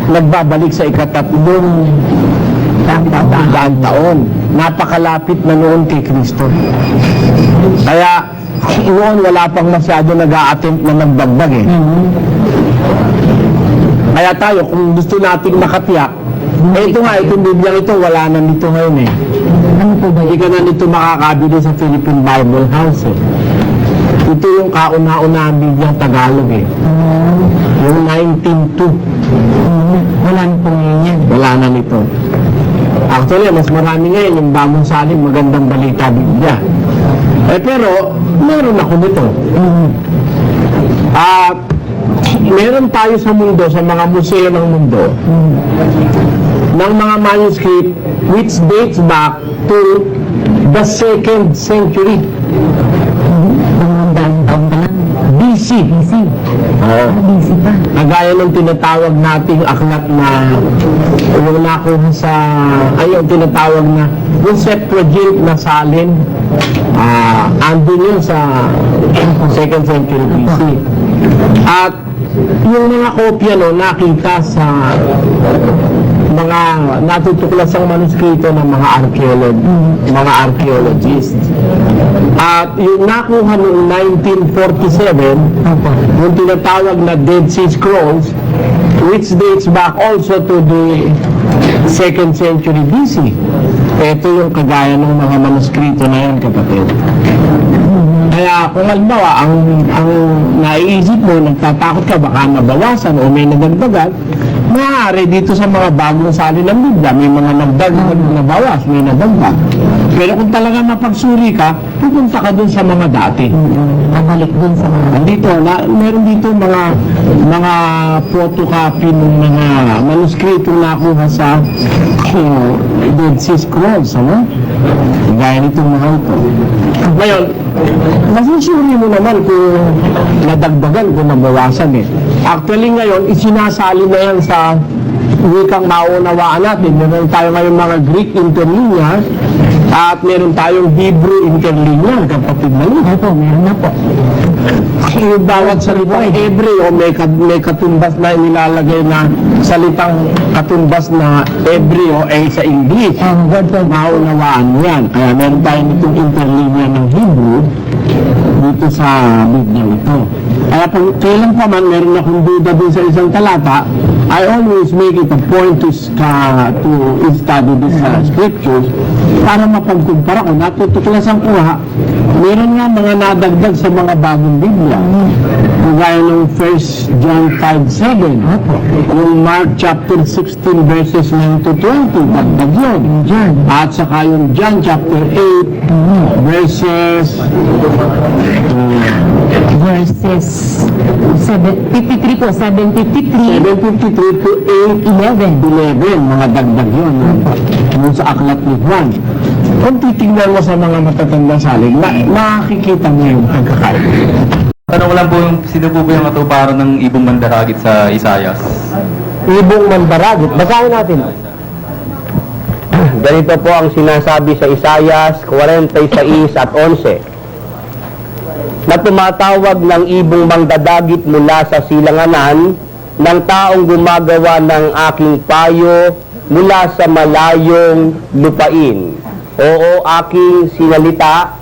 nagbabalik sa ikatatlong daang taon. Napakalapit na noon kay Kristo. Kaya noon wala pang masyado nag-a-attempt na magdagdag eh. Kaya tayo, kung gusto nating makatiyak, ito nga, itong Biblia ito, wala na nito ngayon eh. Ano po ba? Hindi ka na nito makakabili sa Philippine Bible House eh. Ito yung kauna-una Biblia Tagalog eh. Yung 1902. Wala na po ngayon yan. Wala na nito. Actually, mas marami ngayon yung bagong salin, magandang balita Biblia. Pero, meron ako nito. Meron tayo sa mundo, sa mga museo ng mundo, ng mga manuscript which dates back to the 2nd century. BC. BC pa. Kagaya ng tinatawag nating aklat na yung nakuha sa, yung tinatawag na yung Septuagint na salin, andun yun sa 2nd century BC. At yung mga kopya no, nakita sa mga natutuklasang manuskrito ng mga archaeologists. At yung nakuha noong 1947, yung tinatawag na Dead Sea Scrolls, which dates back also to the 2nd century BC. Ito yung kagaya ng mga manuskrito na yan, kapatid. Kaya kung halimbawa, ang naiisip mo, nagtatakot ka, baka nabawasan o may nadagdagan, maaari dito sa mga bagong salin ng Biblia, may mga nabawas, may nadagdag. Pero kung talaga mapagsuri ka, pupunta ka dun sa mga dati. Babalik dun sa mga... Meron dito mga photocopy ng mga manuskrito na nakuha sa Dead Sea Scrolls, ano? Gaya nitong mga ito. Ngayon, masusuri mo naman kung nadagdagan, kung nabawasan eh. Actually ngayon, isinasali na yan sa wikang maunawaan natin. Meron tayo ngayon mga Greek interlinear at meron tayong Hebrew interlinear, kapatid na yun. Ito, meron na po. Yung bawat salitang Hebreo may katumbas na nilalagay na salitang katumbas na Hebreo ay sa English. Maunawaan mo yan. Kaya meron tayong itong interlinear ng Hebrew dito sa Biblia ito. Kaya kailan pa man meron akong duda dun sa isang talata, I always make it a point to study these scriptures para mapagkumpara ko. Natutuklasan ko ha, meron nga mga nadagdag sa mga bagong Biblia. Kagaya ng 1 John 5:7, yung Mark chapter 16 verses 9 to 20, dagdag yun. At saka yung John chapter 8 verses 53 po, 753 to 8:11, mga dagdag yun. Yung sa aklat ni Juan. Kung titignan mo sa mga matatandang salig, makikita mo yung pagkakaiba. Tanong ko lang po, sino po ba yung katuparan ng ibong mandaragit sa Isayas? Ibong mandaragit, basahin natin. Ganito po ang sinasabi sa Isayas 46 at 11. Na tumatawag ng ibong mangdadagit mula sa silanganan ng taong gumagawa ng aking payo mula sa malayong lupain. Oo, aking sinalita,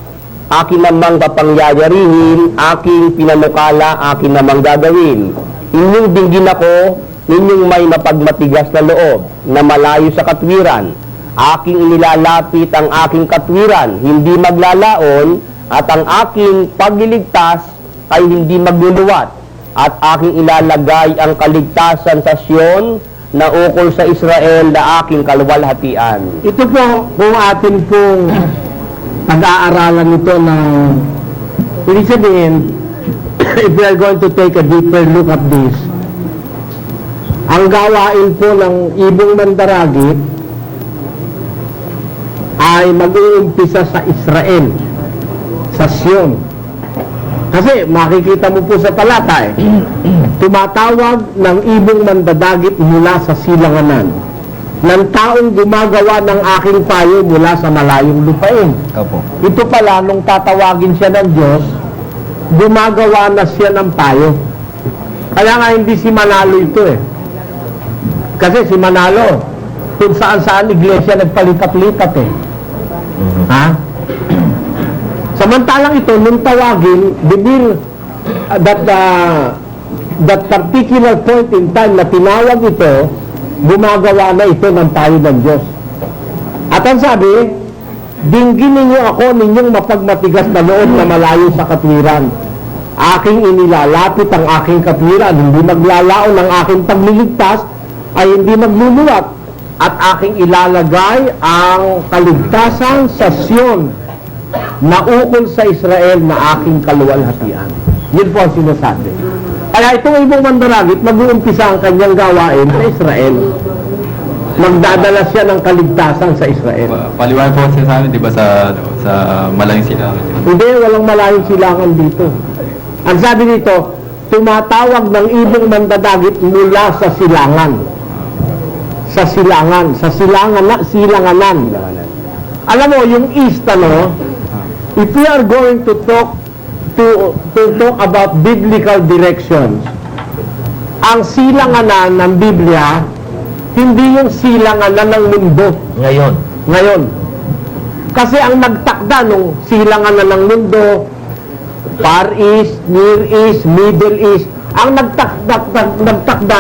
akin namang papangyayarihin, aking pinanukala, akin namang gagawin. Inyong dinggin ako, ninyong may mapagmatigas na loob, na malayo sa katwiran. aking inilalapit ang aking katwiran, hindi maglalaon, at ang aking pagliligtas ay hindi magluluwat, at aking ilalagay ang kaligtasan sa Sion na ukol sa Israel na aking kaluwalhatian. Ito po, kung atin pong pag-aaralan ito ng, ibig sabihin, if we are going to take a deeper look at this, ang gawain po ng ibong mandaragit ay mag-uumpisa sa Israel, sa Sion. Kasi makikita mo po sa talata tumatawag ng ibong mandadagit mula sa silanganan, ng taong gumagawa ng aking payo mula sa malayong lupain. Opo. Ito pala, nung tatawagin siya ng Diyos, gumagawa na siya ng payo. Kaya nga hindi si Manalo ito Kasi si Manalo, kung saan-saan iglesia nagpalipat-lipat Ha? Samantalang ito, nung tawagin, that particular point in time na tinawag ito, gumagawa na ito ng payo ng Diyos. At ang sabi, dinggin ninyo ako ninyong mapagmatigas na loob na malayo sa katwiran. Aking inilalapit ang aking katwiran, hindi maglalaon ang aking pagliligtas, ay hindi magluluwat, at aking ilalagay ang kaligtasan sa Sion na ukol sa Israel na aking kaluwalhatian. Yun po ang sinasabi. Kaya itong ibong mandaragit, mag-uumpisa ang kanyang gawain sa Israel. Magdadala siya ng kaligtasan sa Israel. Paliwanag po kasi sa amin, di ba, sa malayong silangan? Hindi, walang malayong silangan dito. Ang sabi dito, tumatawag ng ibong mandadagit mula sa silangan. Sa silangan. Sa silanganan. Alam mo, yung east, if we are going to talk about biblical directions, ang silanganan ng Biblia, hindi yung silanganan ng mundo. Ngayon. Kasi ang nagtakda nung silanganan ng mundo, Far East, Near East, Middle East, ang nagtakda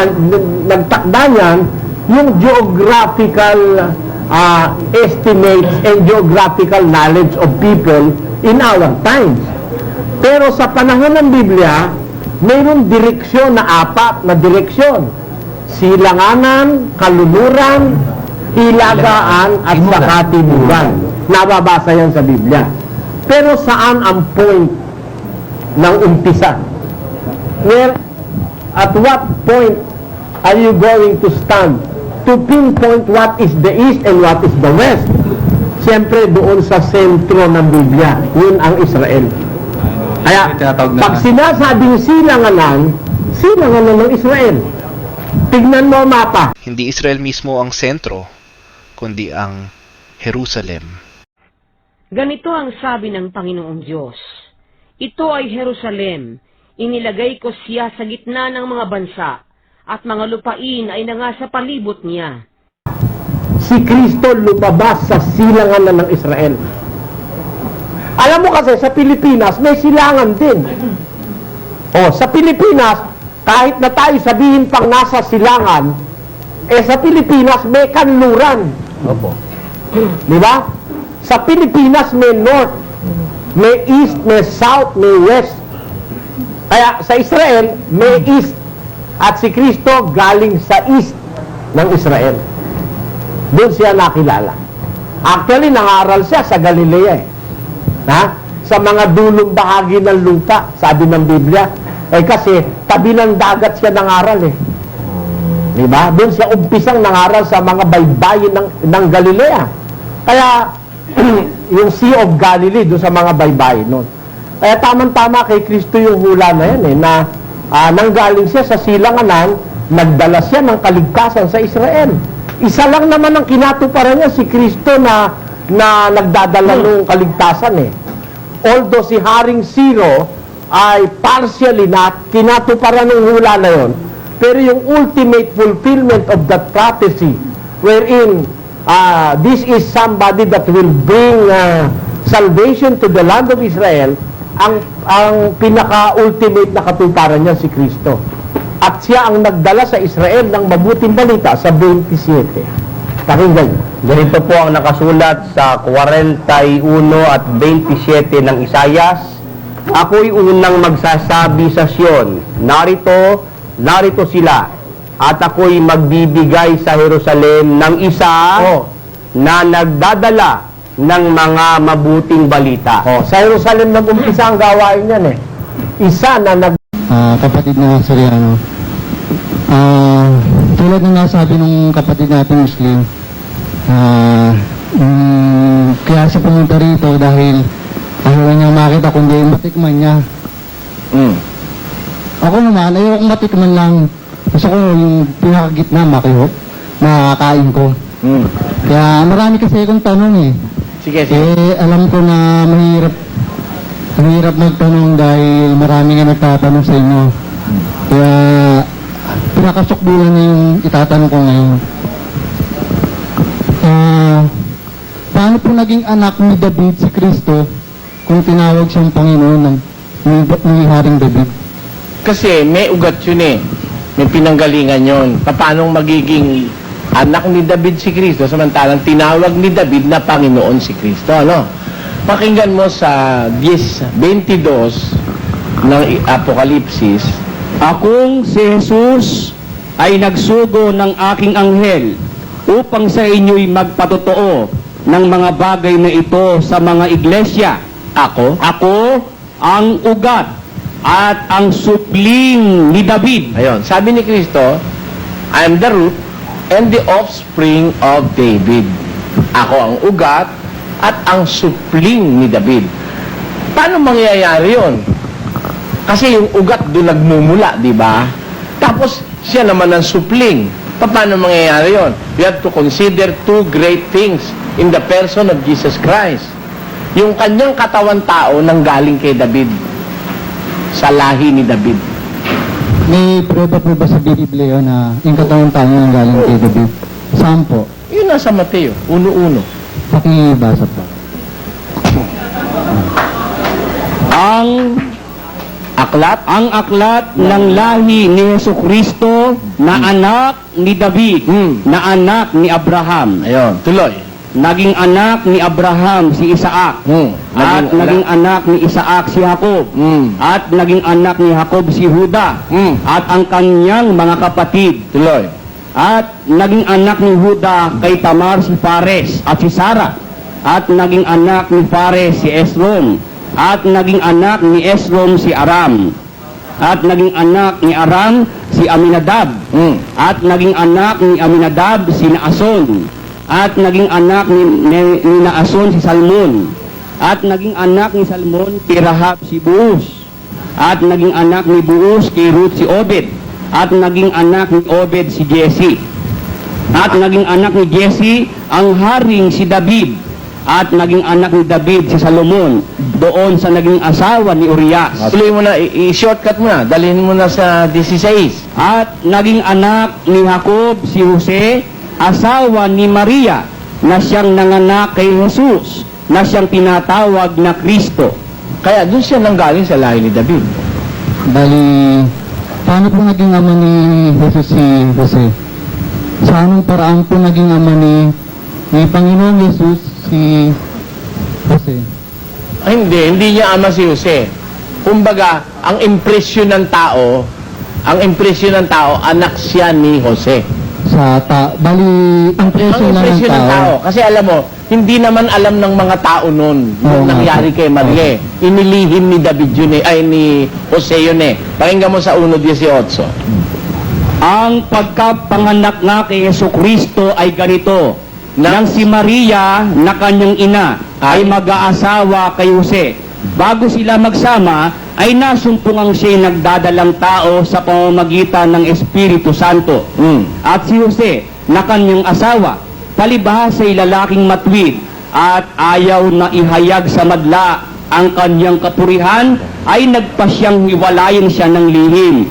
niyan, yung geographical estimates and geographical knowledge of people in our times. Pero sa panahon ng Biblia, mayroong direksyon na 4 na direksyon. Silanganan, kaluluran, hilagaan, at saka timuran. Nababasa yan sa Biblia. Pero saan ang point ng umpisa? Where, at what point are you going to stand to pinpoint what is the East and what is the West? Siyempre, doon sa sentro ng Biblia. Yun ang Israel. Kaya, pag sinasabing silanganan ng Israel. Tignan mo ang mapa. Hindi Israel mismo ang sentro, kundi ang Jerusalem. Ganito ang sabi ng Panginoong Diyos. Ito ay Jerusalem, inilagay ko siya sa gitna ng mga bansa, at mga lupain ay nangasa palibot niya. Si Kristo lumabas sa silanganan ng Israel. Alam mo kasi, sa Pilipinas, may silangan din. Sa Pilipinas, kahit na tayo sabihin pang nasa silangan, sa Pilipinas may kanluran. Di ba? Sa Pilipinas may north, may east, may south, may west. Kaya sa Israel, may east. At si Kristo galing sa east ng Israel. Doon siya nakilala. Actually, nangaral siya sa Galilea. Sa mga dulong bahagi ng lupa, sabi ng Biblia. Kasi tabi ng dagat siya nangaral Diba? Doon siya umpisang nangaral sa mga baybayin ng Galilea. Kaya, yung Sea of Galilee, doon sa mga baybayin nun. Kaya tamang-tama kay Kristo yung hula na yan na nanggaling siya sa silanganan, nagdala siya ng kaligtasan sa Israel. Isa lang naman ang kinatuparan niya, si Kristo na nagdadala ng kaligtasan Although si Haring Ciro ay partially na kinatuparan ng hula na yon, pero yung ultimate fulfillment of that prophecy, wherein this is somebody that will bring salvation to the land of Israel, ang pinaka-ultimate na katuparan niya si Kristo. At siya ang nagdala sa Israel ng mabuting balita sa 27. Pakinggan niyo. Ganito po ang nakasulat sa 41 at 27 ng Isayas. Ako'y unang magsasabi sa Sion, narito sila, at ako'y magbibigay sa Jerusalem ng isa na nagdadala ng mga mabuting balita. Sa Jerusalem nag-umpisa ang gawain yan eh. Isa na Kapatid na Soriano, tulad ng nasabi ng kapatid natin Muslim, kaya siya pumunta rito dahil ayaw niya makita kundi matikman niya. Ako naman, ayaw kong matikman lang. Gusto ko yung pinakagitna makakain ko. Kaya marami kasi akong tanong eh. Sige. Alam ko na mahirap magtanong dahil marami nga nagtatanong sa inyo. Kaya pinakasukbulan na yung itatanong ko ngayon. Paano po naging anak ni David si Kristo kung tinawag siyang Panginoon ni Haring David? Kasi may ugat yun eh. May pinanggalingan yun. Paano magiging anak ni David si Kristo samantalang tinawag ni David na Panginoon si Kristo, ano? Pakinggan mo sa 10:22 ng Apokalipsis. Akong si Jesus ay nagsugo ng aking anghel upang sa inyo'y magpatotoo ng mga bagay na ito sa mga iglesia. Ako ang ugat at ang supling ni David. Ayun, sabi ni Kristo, I am the root and the offspring of David. Ako ang ugat at ang supling ni David. Paano mangyayari yun? Kasi yung ugat doon nagmumula, di ba? Tapos siya naman ang supling. Paano mangyayari yun? We have to consider two great things in the person of Jesus Christ. Yung kanyang katawan tao nanggaling kay David. Sa lahi ni David. May prueba po ba sa Biblia na yung katawang tao ng galing kay David? Saan po? Yun nasa Mateo, 1:1. Pakibasa po. Ang aklat ng lahi ni Jesucristo na anak ni David, na anak ni Abraham. Ayun, tuloy. Naging anak ni Abraham si Isaac. At naging anak ni Isaac si Jacob. At naging anak ni Jacob si Juda. At ang kanyang mga kapatid. Tuloy. At naging anak ni Juda kay Tamar si Fares at si Sara. At naging anak ni Fares si Esrom. At naging anak ni Esrom si Aram. At naging anak ni Aram si Aminadab. At naging anak ni Aminadab si Naason. At naging anak ni Naason si Salmon. At naging anak ni Salmon kay Rahab si Buus. At naging anak ni Buus kay Ruth si Obed. At naging anak ni Obed si Jesse. At naging anak ni Jesse ang haring si David. At naging anak ni David si Salomon doon sa naging asawa ni Urias. Tuloy mo na, i-shortcut mo na, dalhin mo na sa 16. At naging anak ni Jacob si Jose, asawa ni Maria, na siyang nanganak kay Jesus, na siyang tinatawag na Kristo. Kaya doon siya nanggaling sa lahi ni David. Bali, paano po naging ama ni Jesus si Jose? Sa anong paraan po naging ama ni Panginoong Jesus si Jose? Ay, hindi niya ama si Jose. Kumbaga, ang impresyon ng tao, anak siya ni Jose. Bali, impresyon lang ng tao. Kasi alam mo, hindi naman alam ng mga tao noon nung nangyari kay Maria. Inilihim ni David yun ni Jose yun eh. Pakinggan mo sa 1:18. Ang pagkapanganak nga kay Jesucristo ay ganito, nang si Maria na kanyang ina ay mag-aasawa kay Jose. Bago sila magsama, ay nasumpungang siya'y nagdadalang tao sa pamamagitan ng Espiritu Santo. At si Jose na kanyang asawa, palibhasa'y lalaking matwid at ayaw na ihayag sa madla ang kanyang kapurihan, ay nagpasyang hiwalayin siya ng lihim.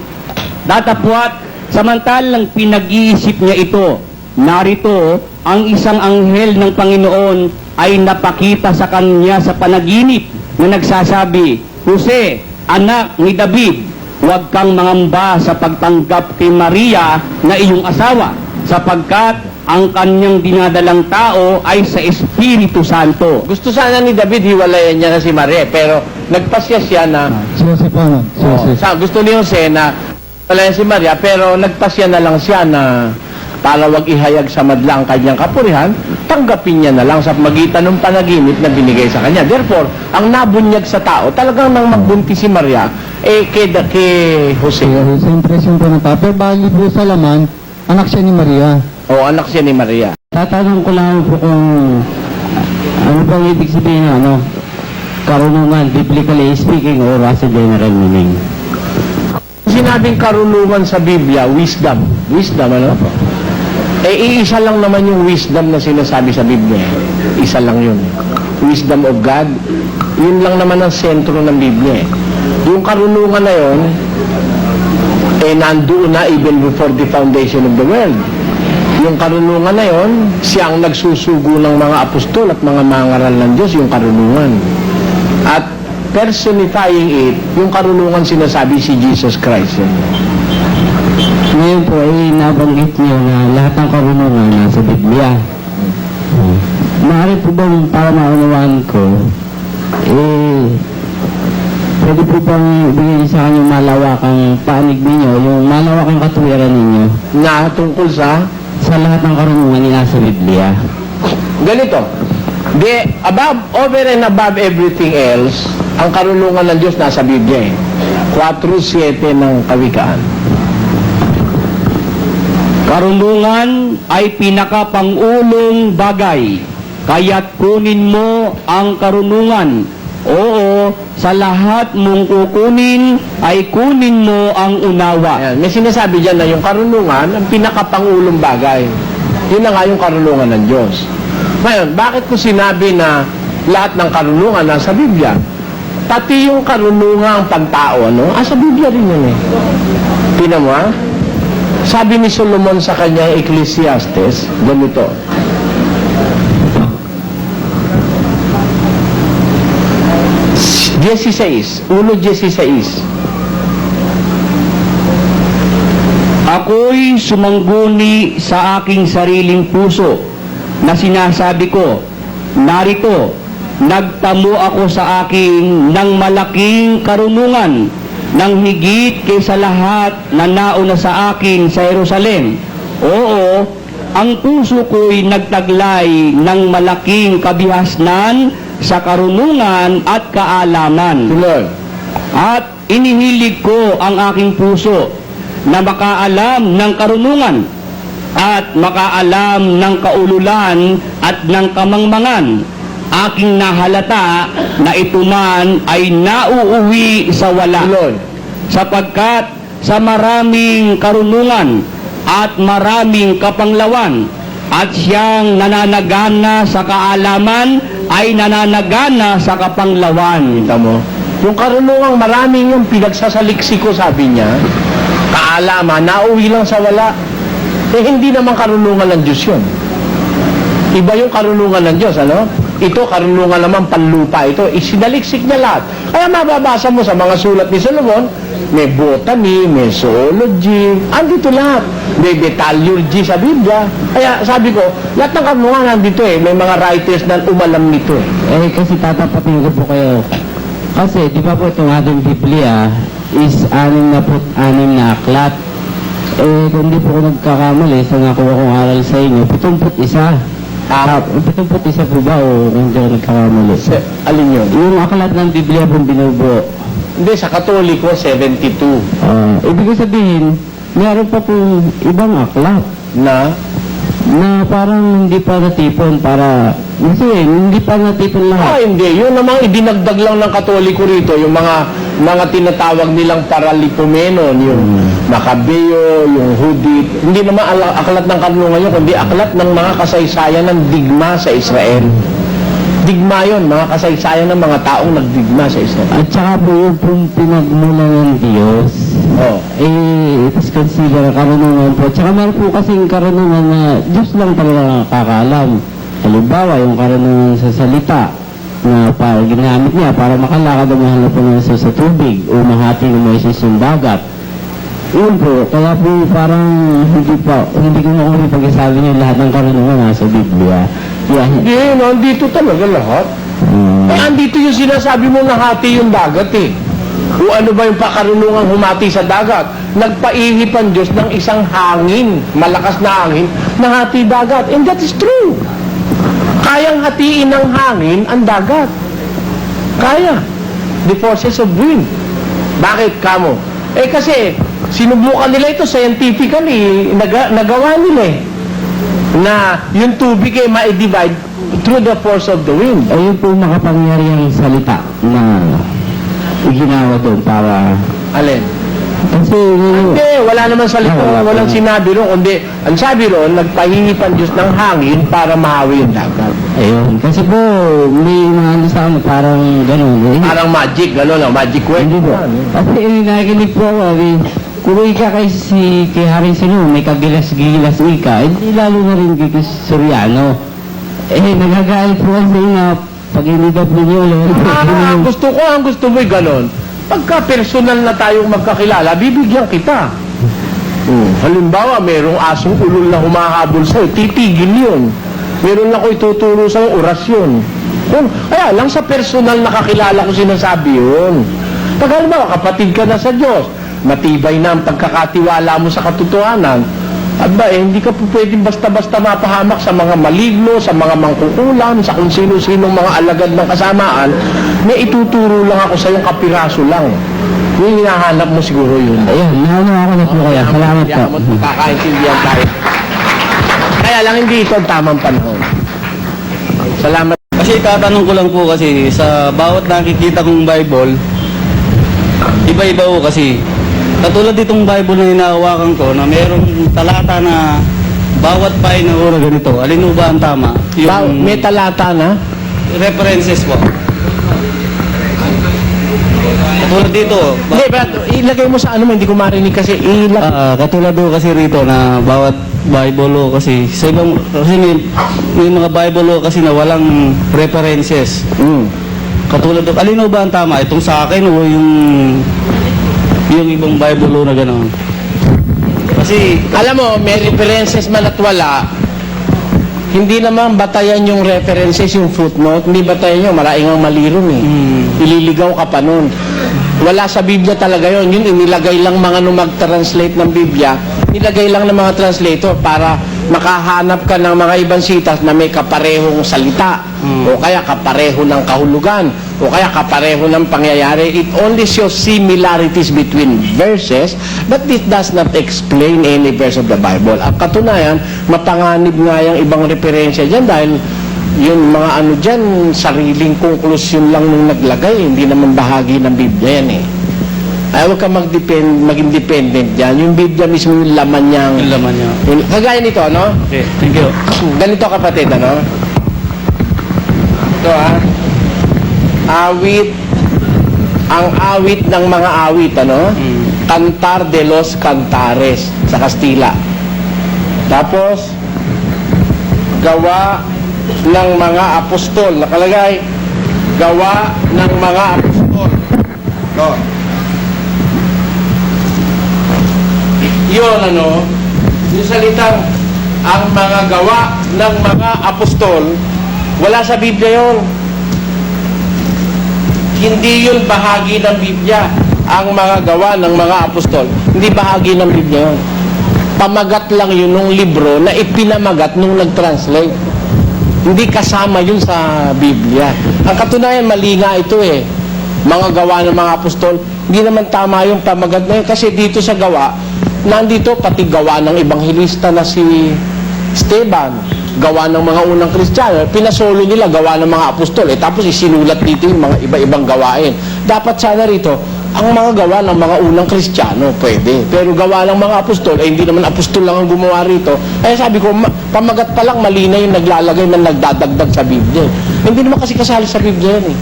Datapwat, samantalang pinag-iisip niya ito, narito ang isang anghel ng Panginoon ay napakita sa kanya sa panaginip na nagsasabi, Jose, anak ni David, huwag kang mangamba sa pagtanggap kay Maria na iyong asawa, sapagkat ang kanyang dinadalang tao ay sa Espiritu Santo. Gusto sana ni David hiwalayan niya na si Maria, pero nagpasya siya na Joseph ano? Joseph. gusto ni Jose na hiwalayan si Maria, pero nagpasya na lang siya na para wag ihayag sa madla ang kanyang kapurihan, tanggapin niya na lang sa magitan ng panaginip na binigay sa kanya. Therefore, ang nabunyag sa tao, talagang nang magbuntis si Maria, kay Jose. Siyempre po ng tao. Pero bali po sa laman, anak siya ni Maria. O, anak siya ni Maria. Tatanong ko lang po kung ano bang ibig sabihin ng karunungan, biblically speaking, or as a general meaning. Sinabing karunungan sa Biblia, wisdom. Wisdom, ano? Iisa lang naman yung wisdom na sinasabi sa Biblia. Isa lang yun. Wisdom of God. Yun lang naman ang sentro ng Biblia. Yung karunungan na yun, nandoon na even before the foundation of the world. Yung karunungan na yun, siyang nagsusugo ng mga apostol at mga mangaral ng Diyos, yung karunungan. At personifying it, yung karunungan sinasabi si Jesus Christ. Ngayon po ay nabanggit niyo na lahat ng karunungan nasa Biblia. Maaari po bang para maunawaan ko, pwede po bang ibigay sa kanyang malawakang panig ninyo, yung malawakang katuwiran ninyo na tungkol sa lahat ng karunungan na nasa Biblia? Ganito, over and above everything else, ang karunungan ng Diyos nasa Biblia. 4:7 ng Kawikaan. Karunungan ay pinakapangulong bagay, kaya't kunin mo ang karunungan. Oo, sa lahat mong kukunin, ay kunin mo ang unawa. Ayan, may sinasabi dyan na yung karunungan ang pinakapangulong bagay. Yun na nga yung karunungan ng Diyos. Ngayon, bakit ko sinabi na lahat ng karunungan nasa Biblia? Pati yung karunungan pantao, no? Sa Biblia rin yun eh. Tingnan mo, ha? Sabi ni Solomon sa kanyang Ecclesiastes, ganito. Uno 16. Ako'y sumangguni sa aking sariling puso na sinasabi ko, narito, nagtamo ako sa aking ng malaking karunungan ng higit kaysa lahat na nauna sa akin sa Jerusalem. Oo, ang puso ko'y nagtaglay ng malaking kabihasnan sa karunungan at kaalaman. At inihilig ko ang aking puso na makaalam ng karunungan at makaalam ng kaululan at ng kamangmangan. Aking nahalata na ito man ay nauuwi sa wala. Sapagkat sa maraming karunungan at maraming kapanglawan at siyang nananagana sa kaalaman ay nananagana sa kapanglawan. Kita mo? Yung karunungang maraming yung pinagsasaliksiko, sabi niya, kaalaman, nauwi lang sa wala. Hindi naman karunungan ng Diyos yun. Iba yung karunungan ng Diyos, ano? Ito, karunungan naman panlupa. Ito, isinaliksik niya lahat. Kaya mababasa mo sa mga sulat ni Solomon, may botany, may zoology, andito lahat. May metallurgy sa Biblia. Kaya sabi ko, lahat ng karunungan nandito eh. May mga writers na umalam nito eh. Kasi tatapatin ko po kayo. Kasi, di ba po itong ating Biblia is 66 na aklat. Kung di po ko nagkakamali sa nakuha kong aral sa inyo, 71. 71 po ba o kung di ako nagkakamali? Alin yun? Yung aklat ng Biblia pong binubuo. Hindi, sa Katoliko, 72. Ibig sabihin, meron pa pong ibang aklat Na parang hindi pa natipon para... Kasi hindi pa natipon lahat. Hindi. Yun namang idinagdag lang ng Katoliko rito, yung mga tinatawag nilang Paralipomenon, yung Macabeo, yung Hudit. Hindi naman aklat ng karunungan yun, kundi aklat ng mga kasaysayan ng digma sa Israel. Digma yun, mga kasaysayan ng mga taong nagdigma sa Israel. At saka po yung pinagmula ng Diyos, it is considered karunungan po. Tsaka meron po kasing karunungan na Diyos lang talaga nakakaalam. Halimbawa, yung karunungan sa salita na ginamit niya para makalakad ang mahal na Panginoon sa tubig o mahati ng Moises yung dagat. Yun po, kaya po parang hindi ko na kung pag-isabi niyo lahat ng karunungan nasa Biblia. Yan. Hindi, nandito talaga lahat. Eh, andito yung sinasabi mo nahati yung dagat eh. O ano ba yung pakarunungang humati sa dagat? Nagpaihip ang Diyos ng isang hangin, malakas na hangin, nahati dagat. And that is true. Kayang hatiin ng hangin ang dagat. Kaya. The forces of wind. Bakit kamo? Eh kasi, sinubukan nila ito scientifically, nagawa nila eh. Na yung tubig ay ma-divide through the force of the wind. Ayun po makapangyarihang salita na ginawa doon para... Alin? Kasi... Hindi, wala naman salita, walang sinabi ron. Kundi, ang sabi ron, nagpahihip ang Diyos ng hangin para mahawi yung dagat. Ayun. Kasi po, may mga ano sa amin, parang gano'n. Parang magic, gano'n, magic word. Hindi po. Kasi nakikinig po ako, kung ika kay Harrison, may kagilas-gilas ika, hindi lalo na rin kay Soriano. Nagagalit po kasi na pag inidap ninyo, Ang gusto mo'y gano'n. Pagka personal na tayong magkakilala, bibigyan kita. Halimbawa, merong asong ulol na humahabol sa'yo, titigil yun. Meron ako ituturo sa'yo, orasyon. Kaya lang sa personal na kakilala ko sinasabi yun. Pag halimbawa, kapatid ka na sa Diyos, matibay na ang pagkakatiwala mo sa katotohanan, hindi ka po pwedeng basta-basta mapahamak sa mga maligno, sa mga mangkukulam, sa kung sino-sinong mga alagad ng kasamaan, may ituturo lang ako sa yung kapiraso lang. Yung hinahanap mo siguro yun. Ayun, nahanap ako na po kaya. Salamat po. Kakaintindihan tayo. Kaya lang hindi ito ang tamang panahon. Salamat. Kasi tatanong ko lang po kasi sa bawat nakikita kong Bible, iba-iba po kasi. Katulad itong Bible na hinahawakan ko na mayroong talata na bawat pain na ura ganito. Alin ba ang tama? May talata na? References po. Katulad dito. Hindi, ilagay mo sa ano mo, hindi ko marinig kasi Katulad do kasi rito na bawat Bible kasi sa ibang kasi may mga Bible kasi na walang references. Katulad do, alin ba ang tama? Itong sa akin o yung ibang Bible na gano'n. Kasi alam mo, may references man at wala, hindi naman batayan yung references, yung footnote, hindi batayan yung malaingang maliron eh. Ililigaw ka pa nun. Wala sa Biblia talaga yun. Yun, inilagay lang mga mag-translate ng Biblia, nilagay lang ng mga translator para makahanap ka ng mga ibang sitas na may kaparehong salita, o kaya kapareho ng kahulugan, o kaya kapareho ng pangyayari. It only shows similarities between verses, but it does not explain any verse of the Bible. Ang katunayan, mapanganib nga yung ibang referensya dyan dahil yung mga ano dyan, sariling konklusyon lang nung naglagay, hindi naman bahagi ng Biblia yan eh. Ay, huwag ka maging dependent dyan. Yung Biblia mismo yung laman niya. yung laman niya. Kagaya nito, ano? Okay, thank you. Ganito kapatid, ano? Ito awit, ang awit ng mga awit, ano? Cantar de los Cantares sa Kastila. Tapos, gawa ng mga apostol. Nakalagay, gawa ng mga apostol. No. Yun, ano? Yung salitang ang mga gawa ng mga apostol, wala sa Biblia yun. Hindi yun bahagi ng Biblia. Ang mga gawa ng mga apostol, hindi bahagi ng Biblia yun. Pamagat lang yun nung libro na ipinamagat nung nag-translate. Hindi kasama yun sa Biblia. Ang katunayan, mali nga ito eh. Mga gawa ng mga apostol, hindi naman tama yung pamagat na yun. Kasi dito sa gawa, nandito pati gawa ng ebanghilista na si Esteban, gawa ng mga unang Kristiyano, pinasolo nila gawa ng mga apostol. Tapos isinulat dito yung mga iba-ibang gawain. Dapat sana rito, ang mga gawa ng mga unang Kristiyano, pwede. Pero gawa ng mga apostol, hindi naman apostol lang ang gumawa rito. Kaya sabi ko, pamagat pa lang mali na yung naglalagay na nagdadagdag sa Biblia. Hindi naman kasi kasali sa Biblia yan eh.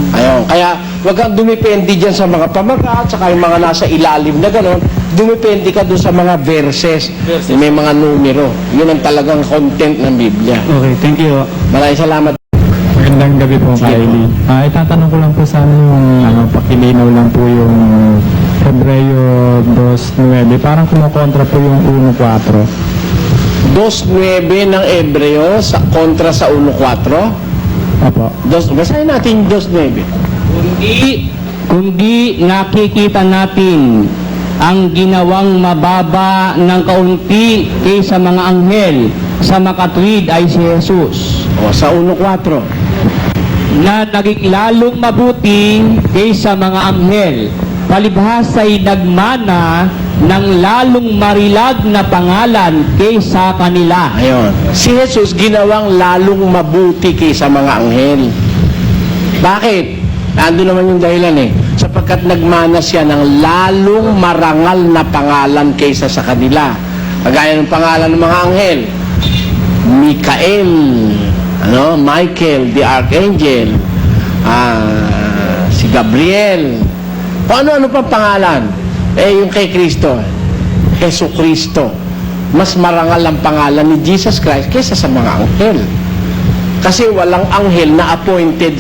Ayun, kaya wag kang dumipende dyan sa mga pamagat, saka yung mga nasa ilalim na gano'n, dumipende ka doon sa mga verses. May mga numero. Yun ang talagang content ng Biblia. Okay, thank you. Maraming salamat. Magandang gabi po, Kylie. Itatanong ko lang po sana yung pakilinaw lang po yung Hebreo 2.9. Parang kumukontra po yung 1.4. 2.9 ng Ebreo sa kontra sa 1.4. Opo. Basahin natin 2.9. Kundi nakikita natin ang ginawang mababa ng kaunti kaysa mga anghel sa makatwid ay si Jesus, O, sa 1.4. na naging lalong mabuti kaysa mga anghel, palibhas ay nagmana ng lalong marilag na pangalan kaysa kanila. Ayun. Si Jesus ginawang lalong mabuti kaysa mga anghel. Bakit? Ando naman yung dahilan sapagkat nagmana siya ng lalong marangal na pangalan kaysa sa kanila. Kagaya ng pangalan ng mga anghel. Mikael, Michael, the Archangel, si Gabriel. O ano pa pangalan? Yung kay Kristo, Jesu Kristo. Mas marangal ang pangalan ni Jesus Christ kaysa sa mga anghel. Kasi walang anghel na appointed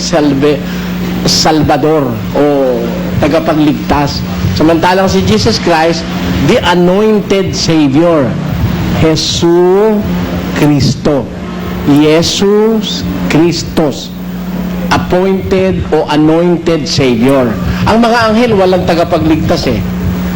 Salvador o tagapagligtas. Samantalang si Jesus Christ, the anointed Savior, Jesu Kristo. Jesus Christos, appointed o anointed Savior. Ang mga anghel walang tagapagligtas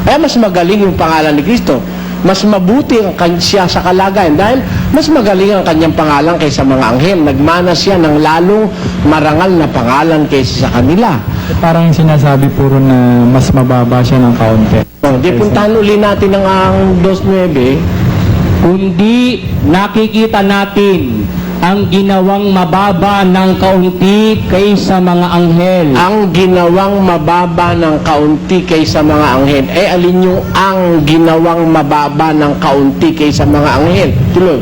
Kaya mas magaling yung pangalan ni Kristo. Mas mabuti ang siya sa kalagayan dahil mas magaling ang kanyang pangalan kaysa mga anghel. Nagmana siya ng lalong marangal na pangalan kaysa sa kanila. Parang sinasabi puro na mas mababa siya ng kaunti. Di puntahan uli natin ang 2.9. Kundi nakikita natin ang ginawang mababa ng kaunti kaysa mga anghel. Ang ginawang mababa ng kaunti kaysa mga anghel. Alin yung ang ginawang mababa ng kaunti kaysa mga anghel? Tuloy.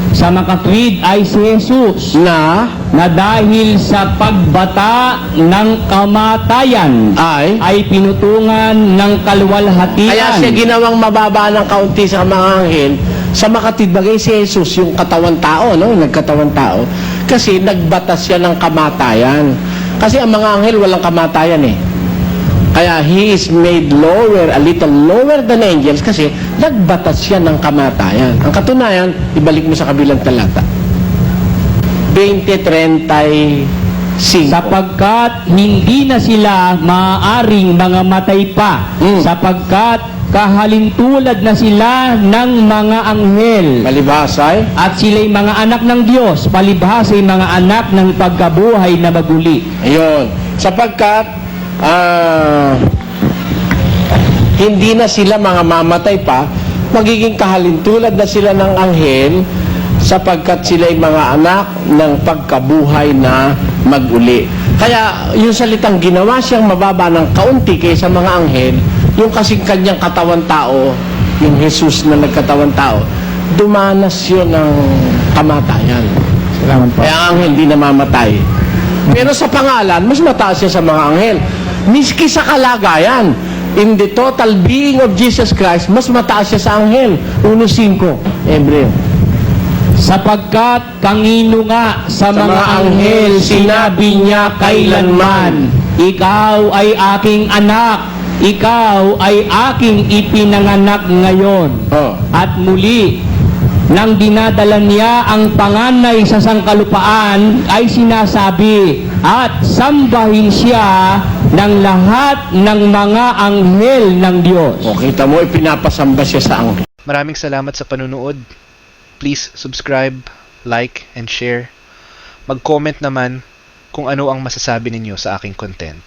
Sa makatwid ay si Jesus na dahil sa pagbata ng kamatayan ay pinutungan ng kaluwalhatian. Kaya siya ginawang mababa ng kaunti sa mga anghel. Sa makatwid bagay si Jesus yung katawan tao, nagkatawan tao. Kasi nagbatas siya ng kamatayan. Kasi ang mga anghel walang kamatayan Kaya he is made lower, a little lower than angels kasi nagbatas siya ng kamatayan. Ang katunayan, ibalik mo sa kabilang talata. 20:35. Sapagkat hindi na sila maaaring mga matay pa, sapagkat kahalintulad na sila ng mga anghel. Palibhasay. At sila'y mga anak ng Diyos, palibhasay mga anak ng pagkabuhay na maguli. Ayun. Sapagkat hindi na sila mga mamatay pa, magiging kahalintulad na sila ng anghel sapagkat sila'y mga anak ng pagkabuhay na maguli. Kaya yung salitang ginawa siyang mababa ng kaunti kaysa mga anghel, yung kasing kanyang katawan tao, yung Jesus na nagkatawan tao, dumanas yun ng kamatayan. Salamat po. Kaya ang anghel hindi namamatay. Pero sa pangalan, mas mataas siya sa mga anghel. Miski sa kalagayan, in the total being of Jesus Christ, mas mataas siya sa anghel. 1.5, Hebreo. Sapagkat kangino nga sa mga anghel sinabi niya kailanman, ikaw ay aking anak, ikaw ay aking ipinanganak ngayon. At muli, nang dinadala niya ang panganay sa sangkalupaan, ay sinasabi, at sambahin siya ng lahat ng mga anghel ng Diyos. Kita mo, ipinapasamba siya sa anghel. Maraming salamat sa panunood. Please subscribe, like, and share. Mag-comment naman kung ano ang masasabi ninyo sa aking content.